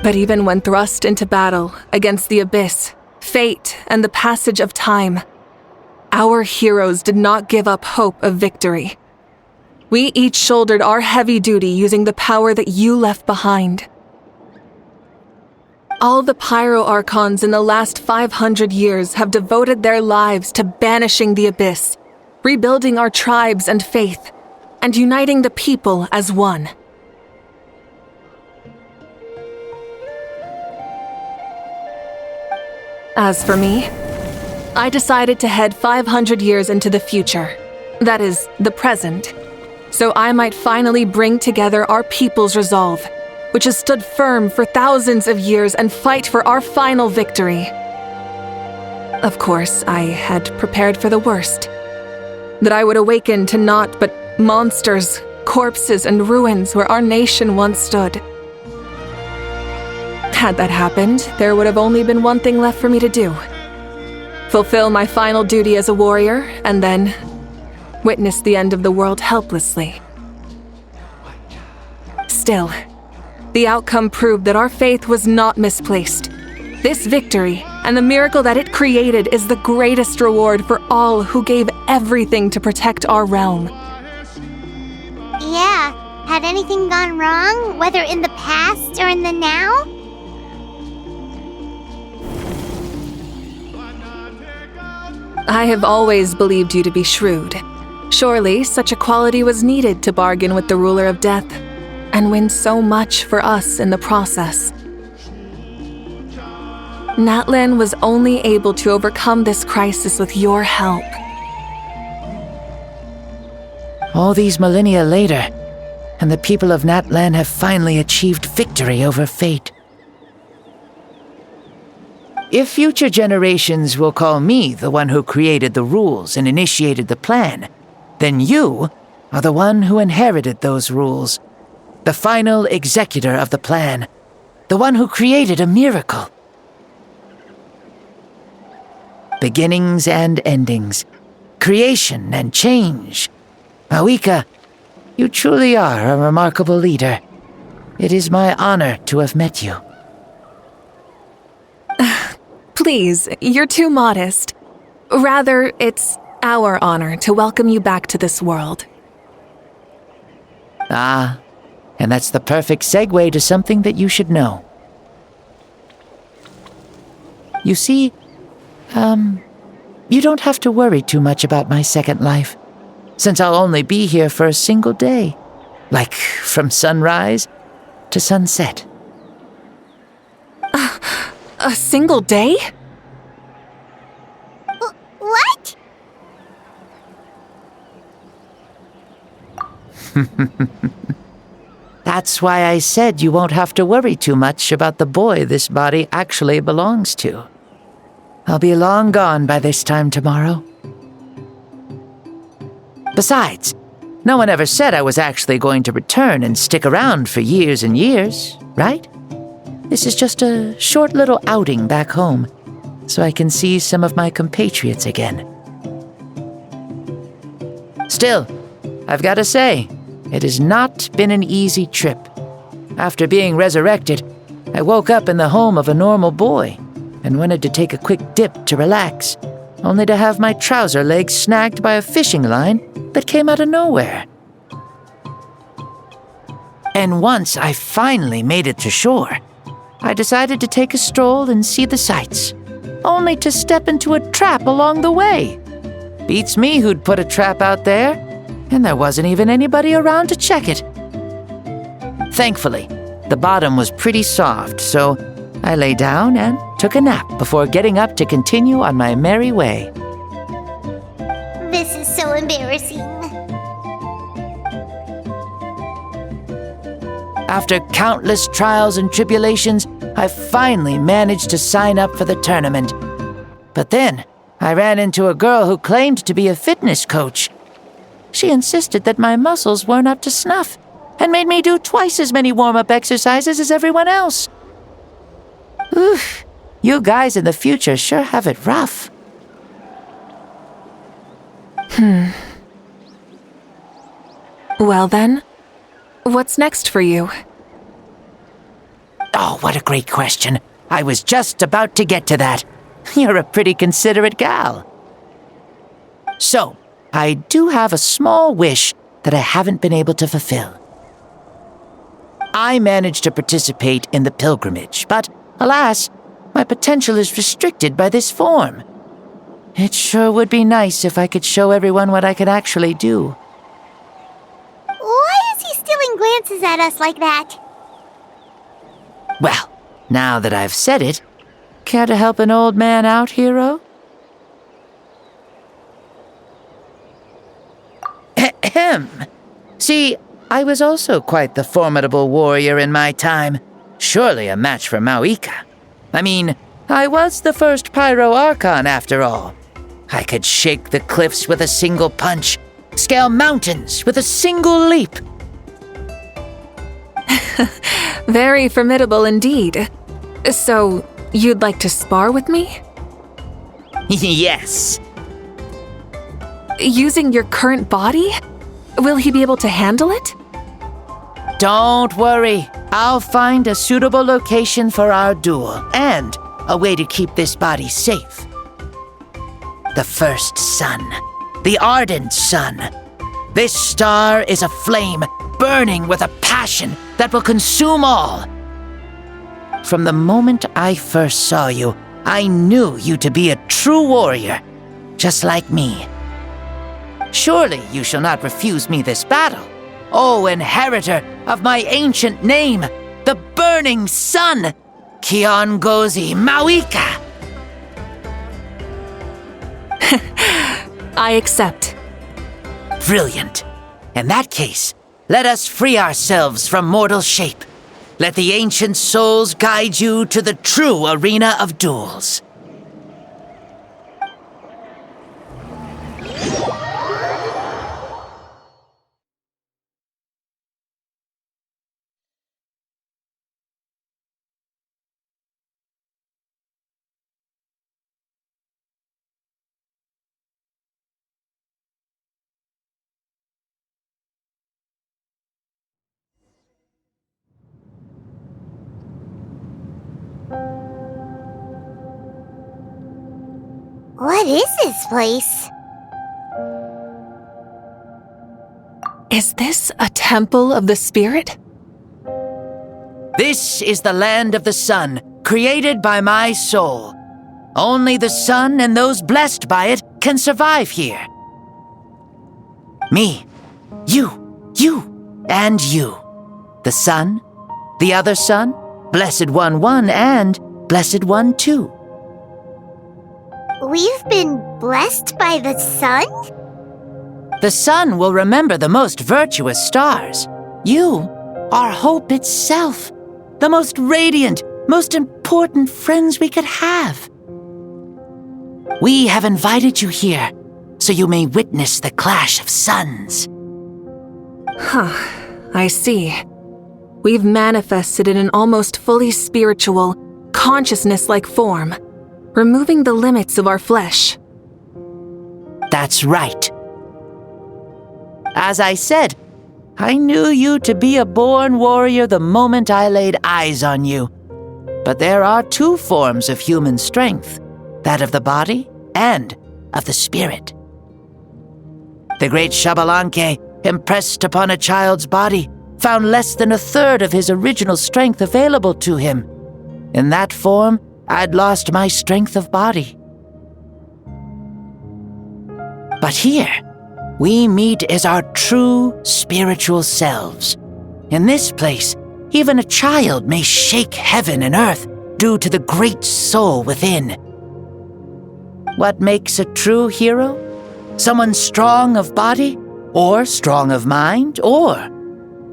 But even when thrust into battle against the abyss, fate, and the passage of time, our heroes did not give up hope of victory. We each shouldered our heavy duty using the power that you left behind. All the Pyro Archons in the last 500 years have devoted their lives to banishing the abyss, rebuilding our tribes and faith, and uniting the people as one. As for me, I decided to head 500 years into the future, that is, the present, so I might finally bring together our people's resolve, which has stood firm for thousands of years, and fight for our final victory. Of course, I had prepared for the worst. That I would awaken to naught but monsters, corpses, and ruins where our nation once stood. Had that happened, there would have only been one thing left for me to do. Fulfill my final duty as a warrior, and then witness the end of the world helplessly. Still, the outcome proved that our faith was not misplaced. This victory, and the miracle that it created, is the greatest reward for all who gave everything to protect our realm. Yeah, had anything gone wrong, whether in the past or in the now? I have always believed you to be shrewd. Surely, such a quality was needed to bargain with the ruler of death, and win so much for us in the process. Natlan was only able to overcome this crisis with your help. All these millennia later, and the people of Natlan have finally achieved victory over fate. If future generations will call me the one who created the rules and initiated the plan, then you are the one who inherited those rules. The final executor of the plan. The one who created a miracle. Beginnings and endings. Creation and change. Mavuika, you truly are a remarkable leader. It is my honor to have met you. Please, you're too modest. Rather, it's our honor to welcome you back to this world. Ah, and that's the perfect segue to something that you should know. You see, you don't have to worry too much about my second life, since I'll only be here for a single day, like from sunrise to sunset. A single day? What? That's why I said you won't have to worry too much about the boy this body actually belongs to. I'll be long gone by this time tomorrow. Besides, no one ever said I was actually going to return and stick around for years and years, right? This is just a short little outing back home, so I can see some of my compatriots again. Still, I've got to say, it has not been an easy trip. After being resurrected, I woke up in the home of a normal boy and wanted to take a quick dip to relax, only to have my trouser leg snagged by a fishing line that came out of nowhere. And once I finally made it to shore, I decided to take a stroll and see the sights, only to step into a trap along the way. Beats me who'd put a trap out there, and there wasn't even anybody around to check it. Thankfully, the bottom was pretty soft, so I lay down and took a nap before getting up to continue on my merry way. This is so embarrassing. After countless trials and tribulations, I finally managed to sign up for the tournament. But then, I ran into a girl who claimed to be a fitness coach. She insisted that my muscles weren't up to snuff, and made me do twice as many warm-up exercises as everyone else. Oof, you guys in the future sure have it rough. Well then, what's next for you? Oh, what a great question. I was just about to get to that. You're a pretty considerate gal. So, I do have a small wish that I haven't been able to fulfill. I managed to participate in the pilgrimage, but alas, my potential is restricted by this form. It sure would be nice if I could show everyone what I can actually do. Why is he stealing glances at us like that? Well, now that I've said it, care to help an old man out, hero? Ahem. See, I was also quite the formidable warrior in my time. Surely a match for Mavuika. I mean, I was the first Pyro Archon after all. I could shake the cliffs with a single punch, scale mountains with a single leap. Very formidable indeed. So, you'd like to spar with me? Yes. Using your current body? Will he be able to handle it? Don't worry. I'll find a suitable location for our duel and a way to keep this body safe. The first sun. The ardent sun. This star is a flame burning with a passion that will consume all. From the moment I first saw you, I knew you to be a true warrior, just like me. Surely you shall not refuse me this battle, O inheritor of my ancient name, the burning sun, Kiongozi Mavuika. I accept. Brilliant. In that case, let us free ourselves from mortal shape. Let the ancient souls guide you to the true arena of duels. What is this place? Is this a temple of the spirit? This is the land of the sun, created by my soul. Only the sun and those blessed by it can survive here. Me, you, and you. The sun, the other sun, Blessed One 1, and Blessed One 2. We've been blessed by the sun? The sun will remember the most virtuous stars. You are hope itself, the most radiant, most important friends we could have. We have invited you here so you may witness the clash of suns. Huh, I see. We've manifested in an almost fully spiritual, consciousness-like form, removing the limits of our flesh. That's right. As I said, I knew you to be a born warrior the moment I laid eyes on you. But there are two forms of human strength, that of the body and of the spirit. The great Xbalanque, impressed upon a child's body, found less than a third of his original strength available to him. In that form, I'd lost my strength of body. But here, we meet as our true spiritual selves. In this place, even a child may shake heaven and earth due to the great soul within. What makes a true hero? Someone strong of body, or strong of mind, or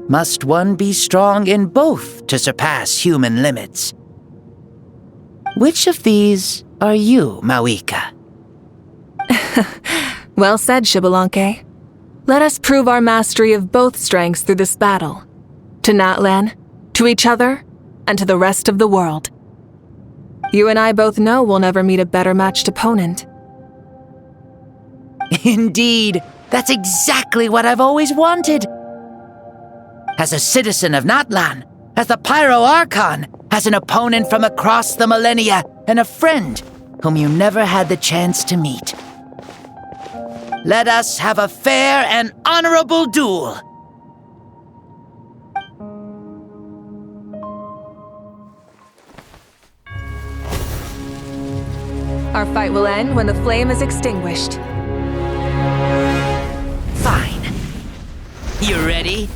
must one be strong in both to surpass human limits? Which of these are you, Mavuika? Well said, Xbalanque. Let us prove our mastery of both strengths through this battle. To Natlan, to each other, and to the rest of the world. You and I both know we'll never meet a better matched opponent. Indeed, that's exactly what I've always wanted. As a citizen of Natlan, as the Pyro Archon, as an opponent from across the millennia, and a friend whom you never had the chance to meet. Let us have a fair and honorable duel. Our fight will end when the flame is extinguished. Fine. You ready?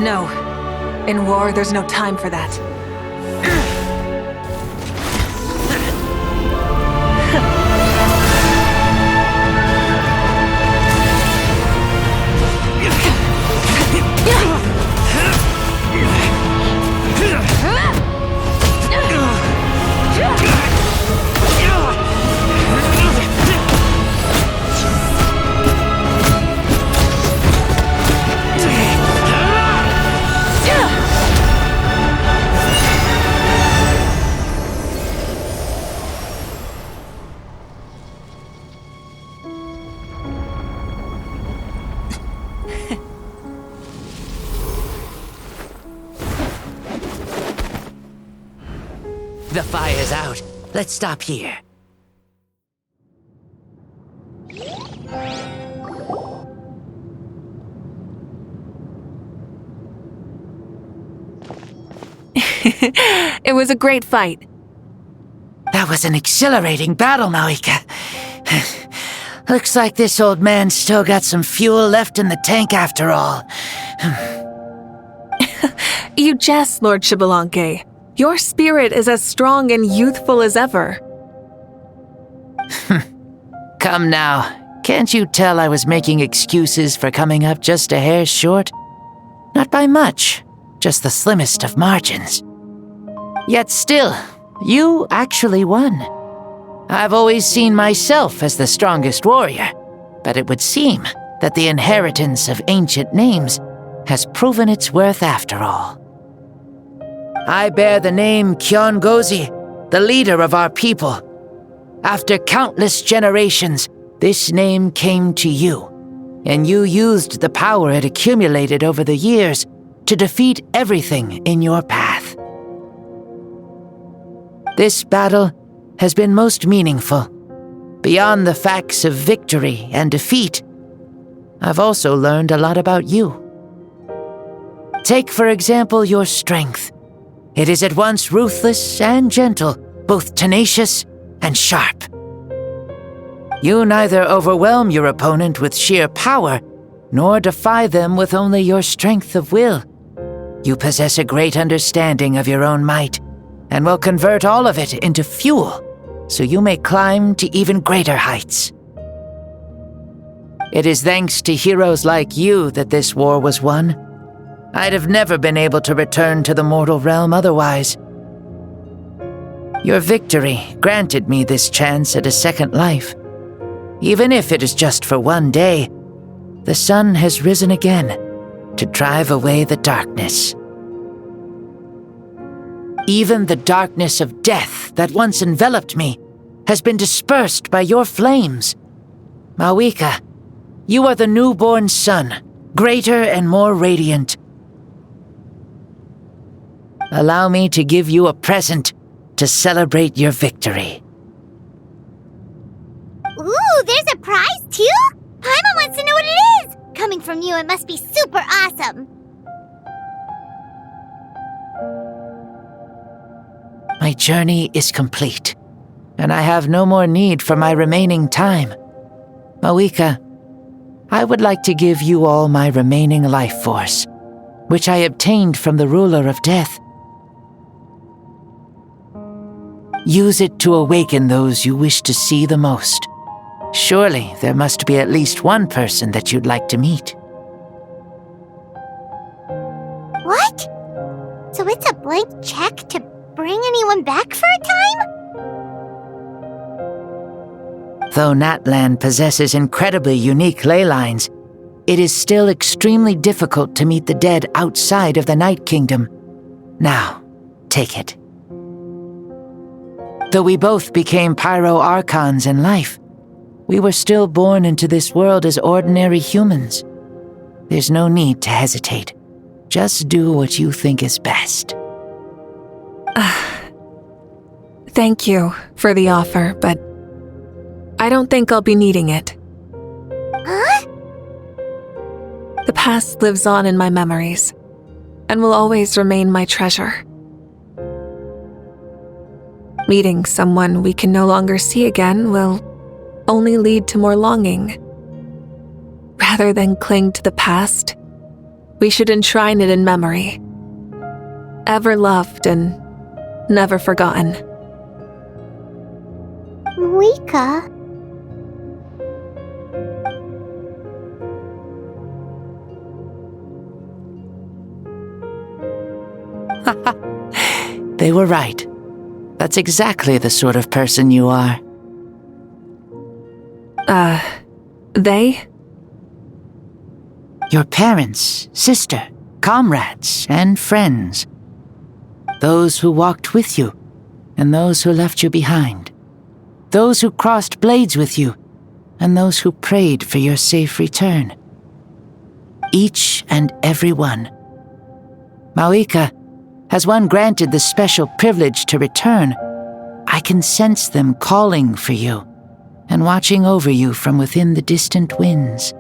No. In war, there's no time for that. The fire's out. Let's stop here. It was a great fight. That was an exhilarating battle, Mavuika. Looks like this old man's still got some fuel left in the tank after all. You jest, Lord Xbalanque. Your spirit is as strong and youthful as ever. Come now, can't you tell I was making excuses for coming up just a hair short? Not by much, just the slimmest of margins. Yet still, you actually won. I've always seen myself as the strongest warrior, but it would seem that the inheritance of ancient names has proven its worth after all. I bear the name Kiongozi, the leader of our people. After countless generations, this name came to you, and you used the power it accumulated over the years to defeat everything in your path. This battle has been most meaningful. Beyond the facts of victory and defeat, I've also learned a lot about you. Take, for example, your strength. It is at once ruthless and gentle, both tenacious and sharp. You neither overwhelm your opponent with sheer power, nor defy them with only your strength of will. You possess a great understanding of your own might, and will convert all of it into fuel, so you may climb to even greater heights. It is thanks to heroes like you that this war was won. I'd have never been able to return to the mortal realm otherwise. Your victory granted me this chance at a second life. Even if it is just for one day, the sun has risen again to drive away the darkness. Even the darkness of death that once enveloped me has been dispersed by your flames. Mavuika, you are the newborn sun, greater and more radiant. Allow me to give you a present to celebrate your victory. Ooh, there's a prize too? Paimon wants to know what it is! Coming from you, it must be super awesome! My journey is complete, and I have no more need for my remaining time. Mavuika, I would like to give you all my remaining life force, which I obtained from the ruler of death. Use it to awaken those you wish to see the most. Surely there must be at least one person that you'd like to meet. What? So it's a blank check to bring anyone back for a time? Though Natlan possesses incredibly unique ley lines, it is still extremely difficult to meet the dead outside of the Night Kingdom. Now, take it. Though we both became pyro-archons in life, we were still born into this world as ordinary humans. There's no need to hesitate. Just do what you think is best. Thank you for the offer, but I don't think I'll be needing it. Huh? The past lives on in my memories, and will always remain my treasure. Meeting someone we can no longer see again will only lead to more longing. Rather than cling to the past, we should enshrine it in memory. Ever loved and never forgotten. Mavuika? They were right. That's exactly the sort of person you are. They? Your parents, sister, comrades, and friends. Those who walked with you, and those who left you behind. Those who crossed blades with you, and those who prayed for your safe return. Each and every one. Mavuika, as one granted the special privilege to return, I can sense them calling for you and watching over you from within the distant winds.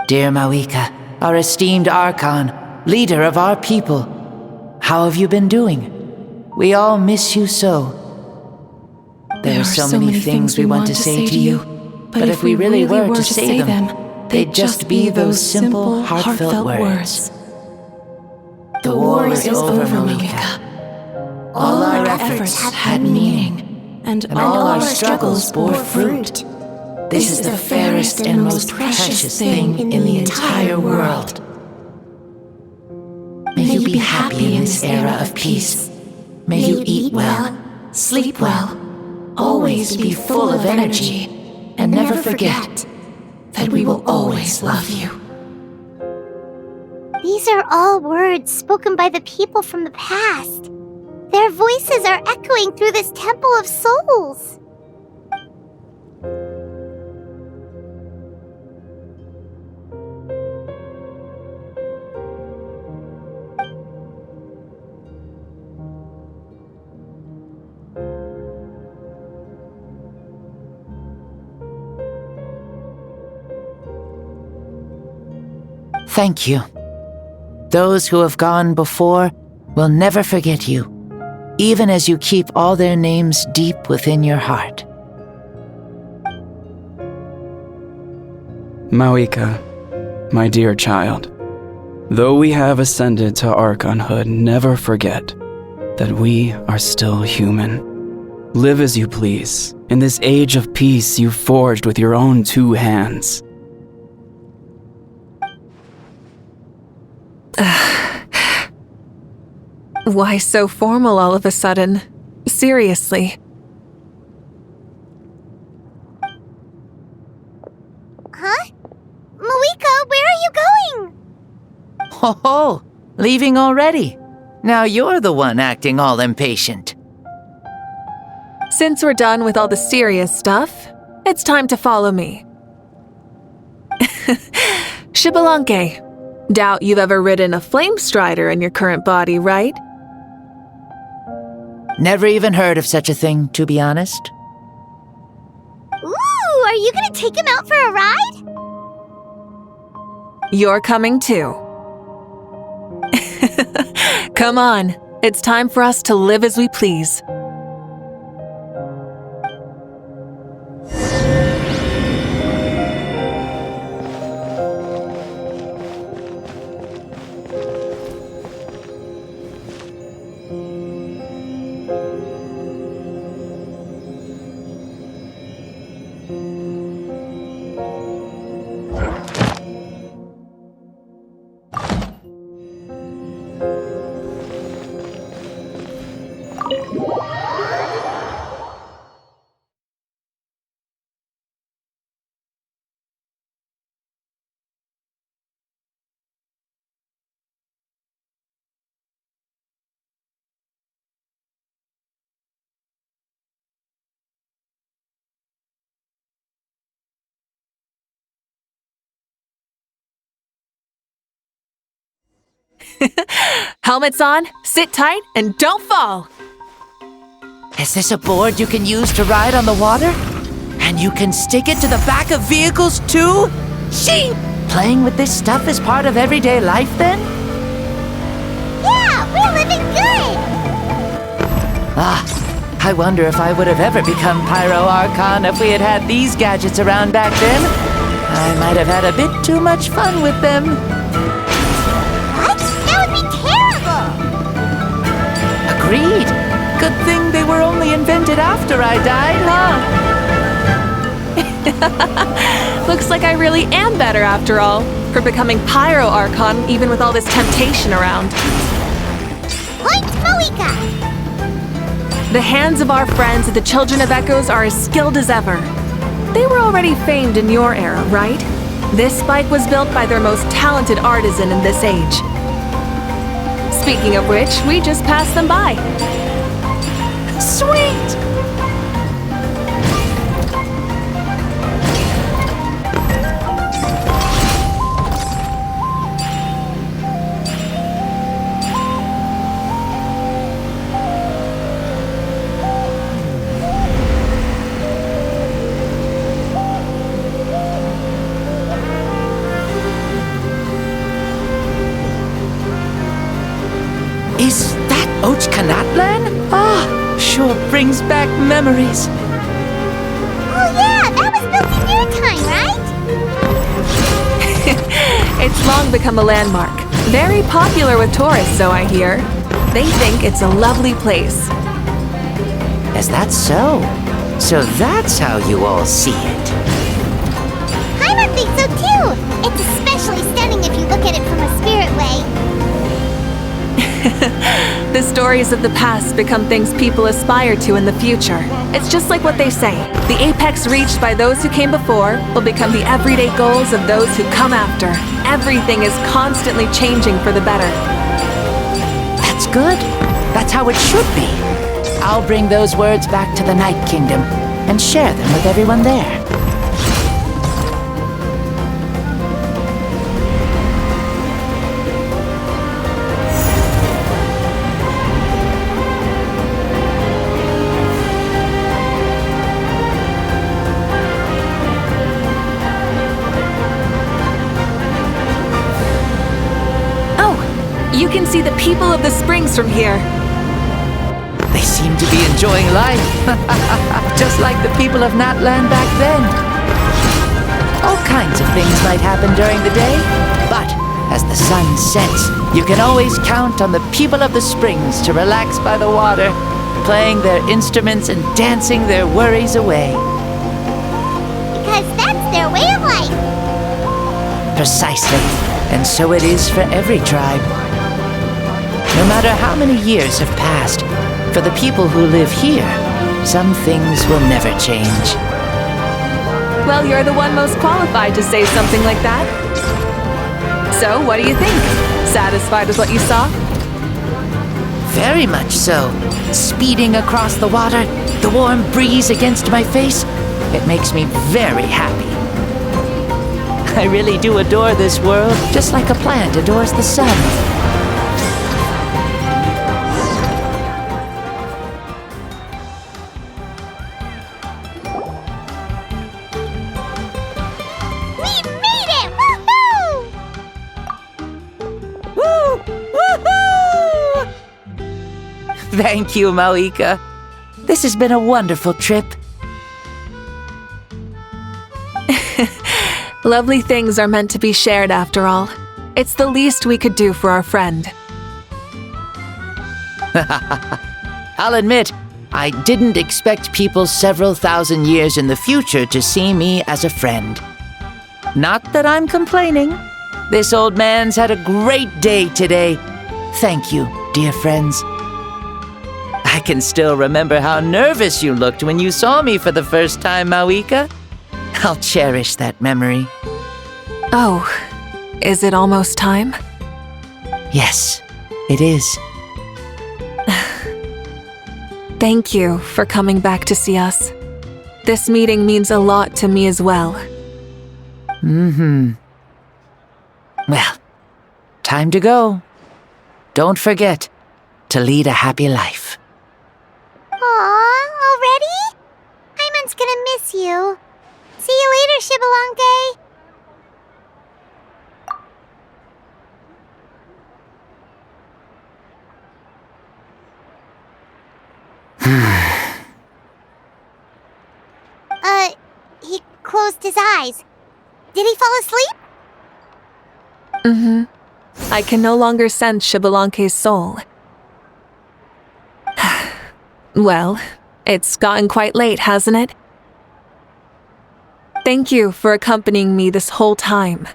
Dear Mavuika, our esteemed Archon, leader of our people, how have you been doing? We all miss you so. There are so many things we want to say to you, but if we really were to say them, they'd just be those simple, heartfelt words. The war is over, Mavuika. All our efforts had meaning, and all our struggles bore fruit. This is the fairest and most precious thing in the entire world. May you be happy in this era of peace. May you eat well, sleep well, always be full of energy, and never forget that we will always love you. These are all words spoken by the people from the past. Their voices are echoing through this temple of souls. Thank you. Those who have gone before will never forget you, even as you keep all their names deep within your heart. Mavuika, my dear child, though we have ascended to Archonhood, never forget that we are still human. Live as you please, in this age of peace you forged with your own 2 hands. Why so formal all of a sudden? Seriously. Huh? Mavuika, where are you going? Ho ho! Leaving already? Now you're the one acting all impatient. Since we're done with all the serious stuff, it's time to follow me. Xbalanque, doubt you've ever ridden a flame strider in your current body, right? Never even heard of such a thing, to be honest. Ooh, are you gonna take him out for a ride? You're coming too. Come on, it's time for us to live as we please. Helmets on, sit tight, and don't fall! Is this a board you can use to ride on the water? And you can stick it to the back of vehicles too? She! Playing with this stuff is part of everyday life then? Yeah, we're living good! I wonder if I would have ever become Pyro Archon if we had had these gadgets around back then. I might have had a bit too much fun with them. Agreed. Good thing they were only invented after I died, huh? Looks like I really am better after all, for becoming Pyro Archon even with all this temptation around. Point Mavuika! The hands of our friends at the Children of Echoes are as skilled as ever. They were already famed in your era, right? This spike was built by their most talented artisan in this age. Speaking of which, we just passed them by. Sweet! Is that Natlan? Sure brings back memories. Oh yeah, that was built in your time, right? It's long become a landmark. Very popular with tourists, so I hear. They think it's a lovely place. Is that so? So that's how you all see it. Paimon thinks so too! It's especially stunning if you look at it from a spirit way. The stories of the past become things people aspire to in the future. It's just like what they say. The apex reached by those who came before will become the everyday goals of those who come after. Everything is constantly changing for the better. That's good. That's how it should be. I'll bring those words back to the Night Kingdom and share them with everyone there. You can see the people of the springs from here. They seem to be enjoying life. Just like the people of Natlan back then. All kinds of things might happen during the day, but as the sun sets, you can always count on the people of the springs to relax by the water, playing their instruments and dancing their worries away. Because that's their way of life. Precisely, and so it is for every tribe. No matter how many years have passed, for the people who live here, some things will never change. Well, you're the one most qualified to say something like that. So, what do you think? Satisfied with what you saw? Very much so. Speeding across the water, the warm breeze against my face, it makes me very happy. I really do adore this world, just like a plant adores the sun. Thank you, Mavuika. This has been a wonderful trip. Lovely things are meant to be shared after all. It's the least we could do for our friend. I'll admit, I didn't expect people several thousand years in the future to see me as a friend. Not that I'm complaining. This old man's had a great day today. Thank you, dear friends. I can still remember how nervous you looked when you saw me for the first time, Mavuika. I'll cherish that memory. Oh, is it almost time? Yes, it is. Thank you for coming back to see us. This meeting means a lot to me as well. Well, time to go. Don't forget to lead a happy life. Aw, already? Hyman's gonna miss you. See you later, Shibalonke. He closed his eyes. Did he fall asleep? I can no longer sense Shibalonke's soul. Well, it's gotten quite late, hasn't it? Thank you for accompanying me this whole time.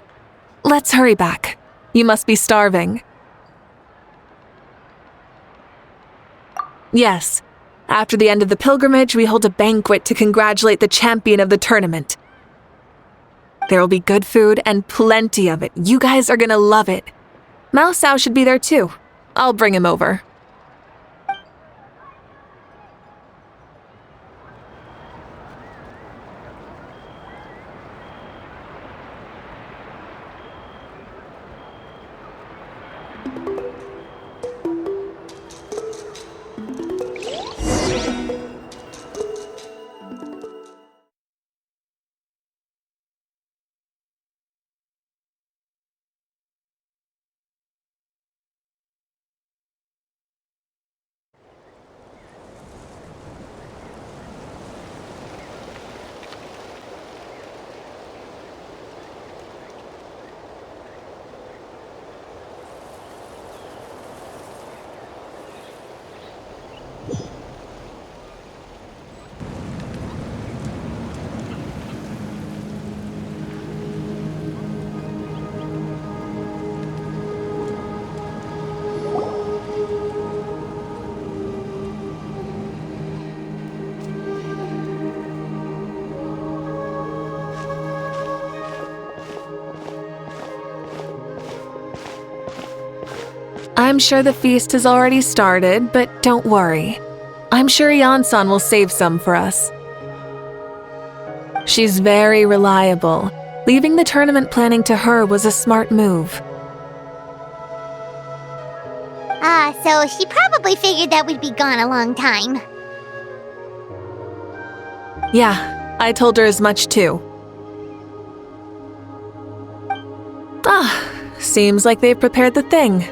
Let's hurry back. You must be starving. Yes. After the end of the pilgrimage, we hold a banquet to congratulate the champion of the tournament. There will be good food and plenty of it. You guys are gonna love it. Maosao should be there too. I'll bring him over. I'm sure the feast has already started, but don't worry. I'm sure Yansan will save some for us. She's very reliable. Leaving the tournament planning to her was a smart move. So she probably figured that we'd be gone a long time. Yeah, I told her as much too. Seems like they've prepared the thing.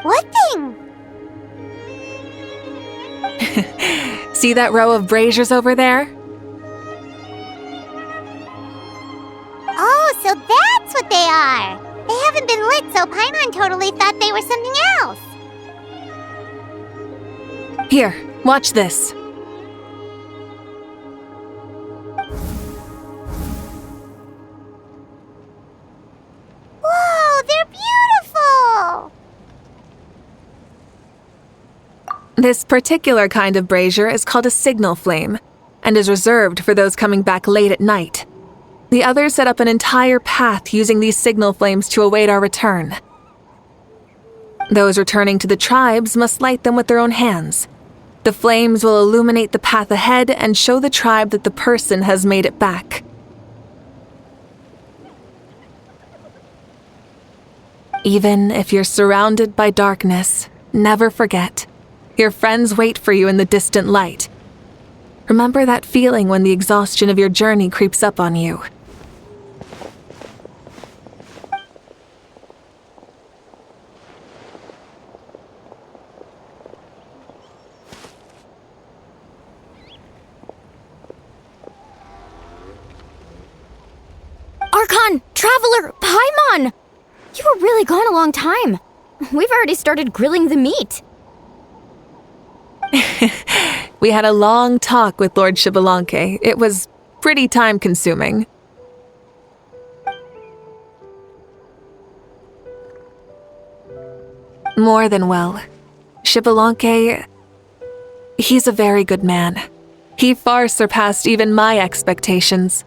What thing? See that row of braziers over there? so that's what they are! They haven't been lit, so Paimon totally thought they were something else. Here, watch this. Whoa, they're beautiful! This particular kind of brazier is called a signal flame, and is reserved for those coming back late at night. The others set up an entire path using these signal flames to await our return. Those returning to the tribes must light them with their own hands. The flames will illuminate the path ahead and show the tribe that the person has made it back. Even if you're surrounded by darkness, never forget, your friends wait for you in the distant light. Remember that feeling when the exhaustion of your journey creeps up on you. Archon! Traveler! Paimon! You were really gone a long time. We've already started grilling the meat. We had a long talk with Lord Xbalanque. It was pretty time-consuming. More than well. Xbalanque, he's a very good man. He far surpassed even my expectations.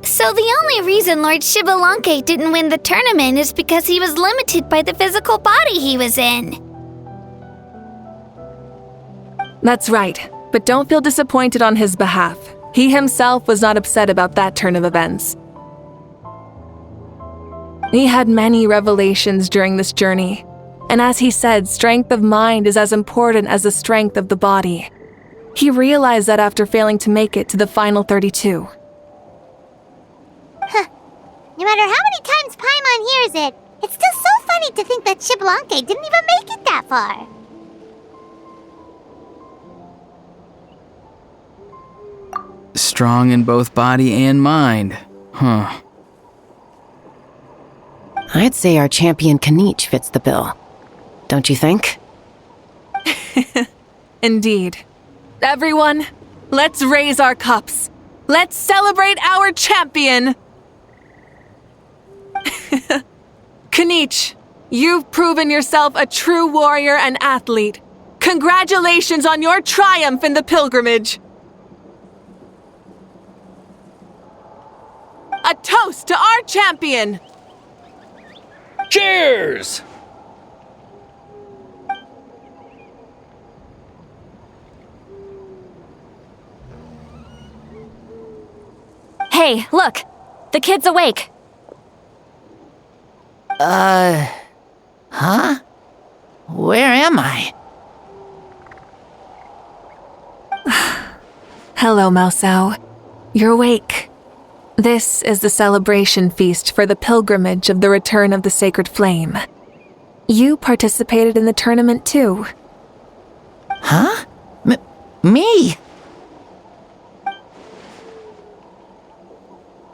So the only reason Lord Xbalanque didn't win the tournament is because he was limited by the physical body he was in. That's right, but don't feel disappointed on his behalf. He himself was not upset about that turn of events. He had many revelations during this journey, and as he said, strength of mind is as important as the strength of the body. He realized that after failing to make it to the final 32. No matter how many times Paimon hears it, it's still so funny to think that Xbalanque didn't even make it that far. Strong in both body and mind. Huh. I'd say our champion Kanich fits the bill. Don't you think? Indeed. Everyone, let's raise our cups. Let's celebrate our champion! Kanich, you've proven yourself a true warrior and athlete. Congratulations on your triumph in the pilgrimage. A toast to our champion! Cheers! Hey, look! The kid's awake. Huh? Where am I? Hello, Mausau. You're awake. This is the celebration feast for the pilgrimage of the return of the sacred flame. You participated in the tournament too. Huh? Me?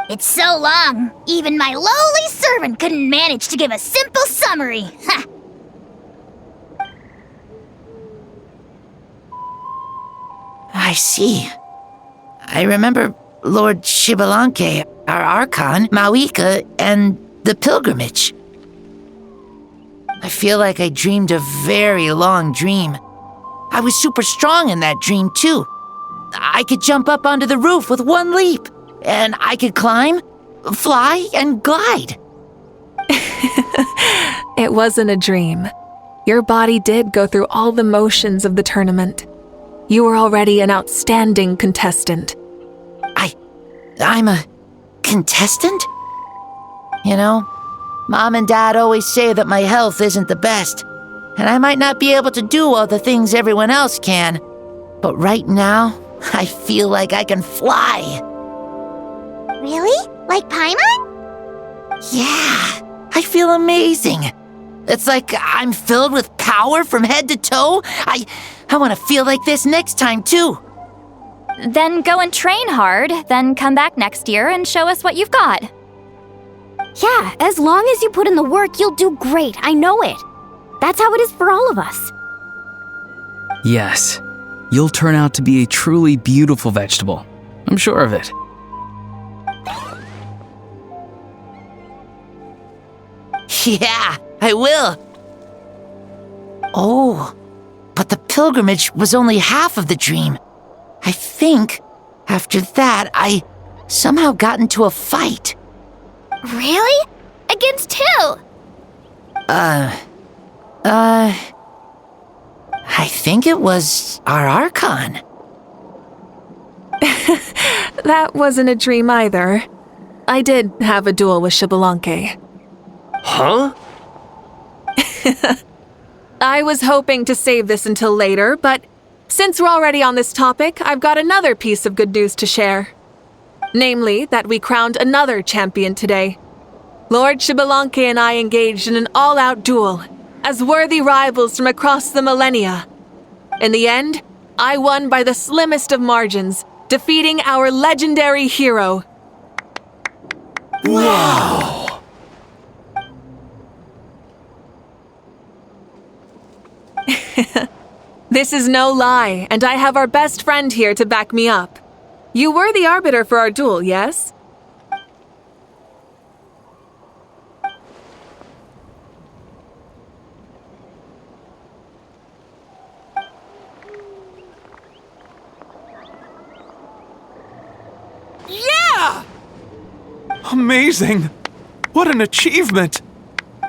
It's so long, even my lowly servant couldn't manage to give a simple summary. Ha! I see. I remember Lord Xbalanque, our Archon, Mavuika, and the pilgrimage. I feel like I dreamed a very long dream. I was super strong in that dream, too. I could jump up onto the roof with one leap, and I could climb, fly, and glide. It wasn't a dream. Your body did go through all the motions of the tournament. You were already an outstanding contestant. I'm a contestant? You know, Mom and Dad always say that my health isn't the best, and I might not be able to do all the things everyone else can. But right now, I feel like I can fly. Really? Like Paimon? Yeah, I feel amazing. It's like I'm filled with power from head to toe. I want to feel like this next time, too. Then go and train hard, then come back next year and show us what you've got. Yeah, as long as you put in the work, you'll do great. I know it. That's how it is for all of us. Yes, you'll turn out to be a truly beautiful vegetable. I'm sure of it. Yeah, I will. Oh, but the pilgrimage was only half of the dream. I think, after that, I somehow got into a fight. Really? Against who? I think it was our Archon. That wasn't a dream either. I did have a duel with Xbalanque. Huh? I was hoping to save this until later, but since we're already on this topic, I've got another piece of good news to share. Namely, that we crowned another champion today. Lord Xbalanque and I engaged in an all-out duel, as worthy rivals from across the millennia. In the end, I won by the slimmest of margins, defeating our legendary hero. Wow! This is no lie, and I have our best friend here to back me up. You were the arbiter for our duel, yes? Yeah! Amazing! What an achievement!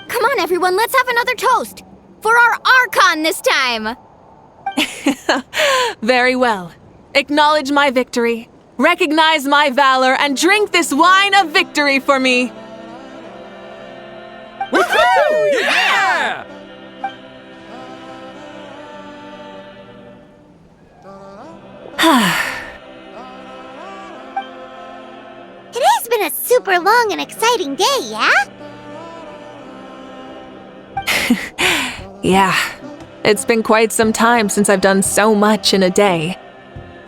Come on, everyone, let's have another toast. For our Archon this time. Very well. Acknowledge my victory, recognize my valor, and drink this wine of victory for me. Woohoo! Yeah! Today's been a super long and exciting day, yeah? Yeah, it's been quite some time since I've done so much in a day.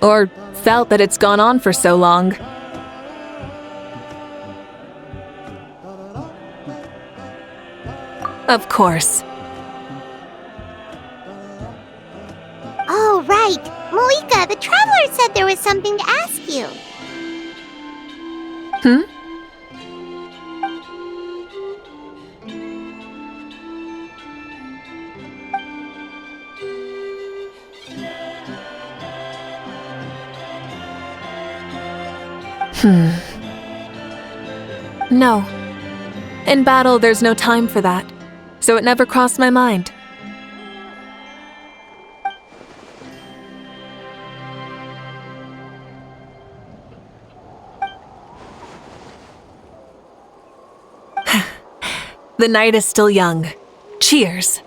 Or felt that it's gone on for so long. Of course. Oh, right. Mavuika, the Traveler said there was something to ask you. Hmm? No. In battle, there's no time for that, so it never crossed my mind. The night is still young. Cheers.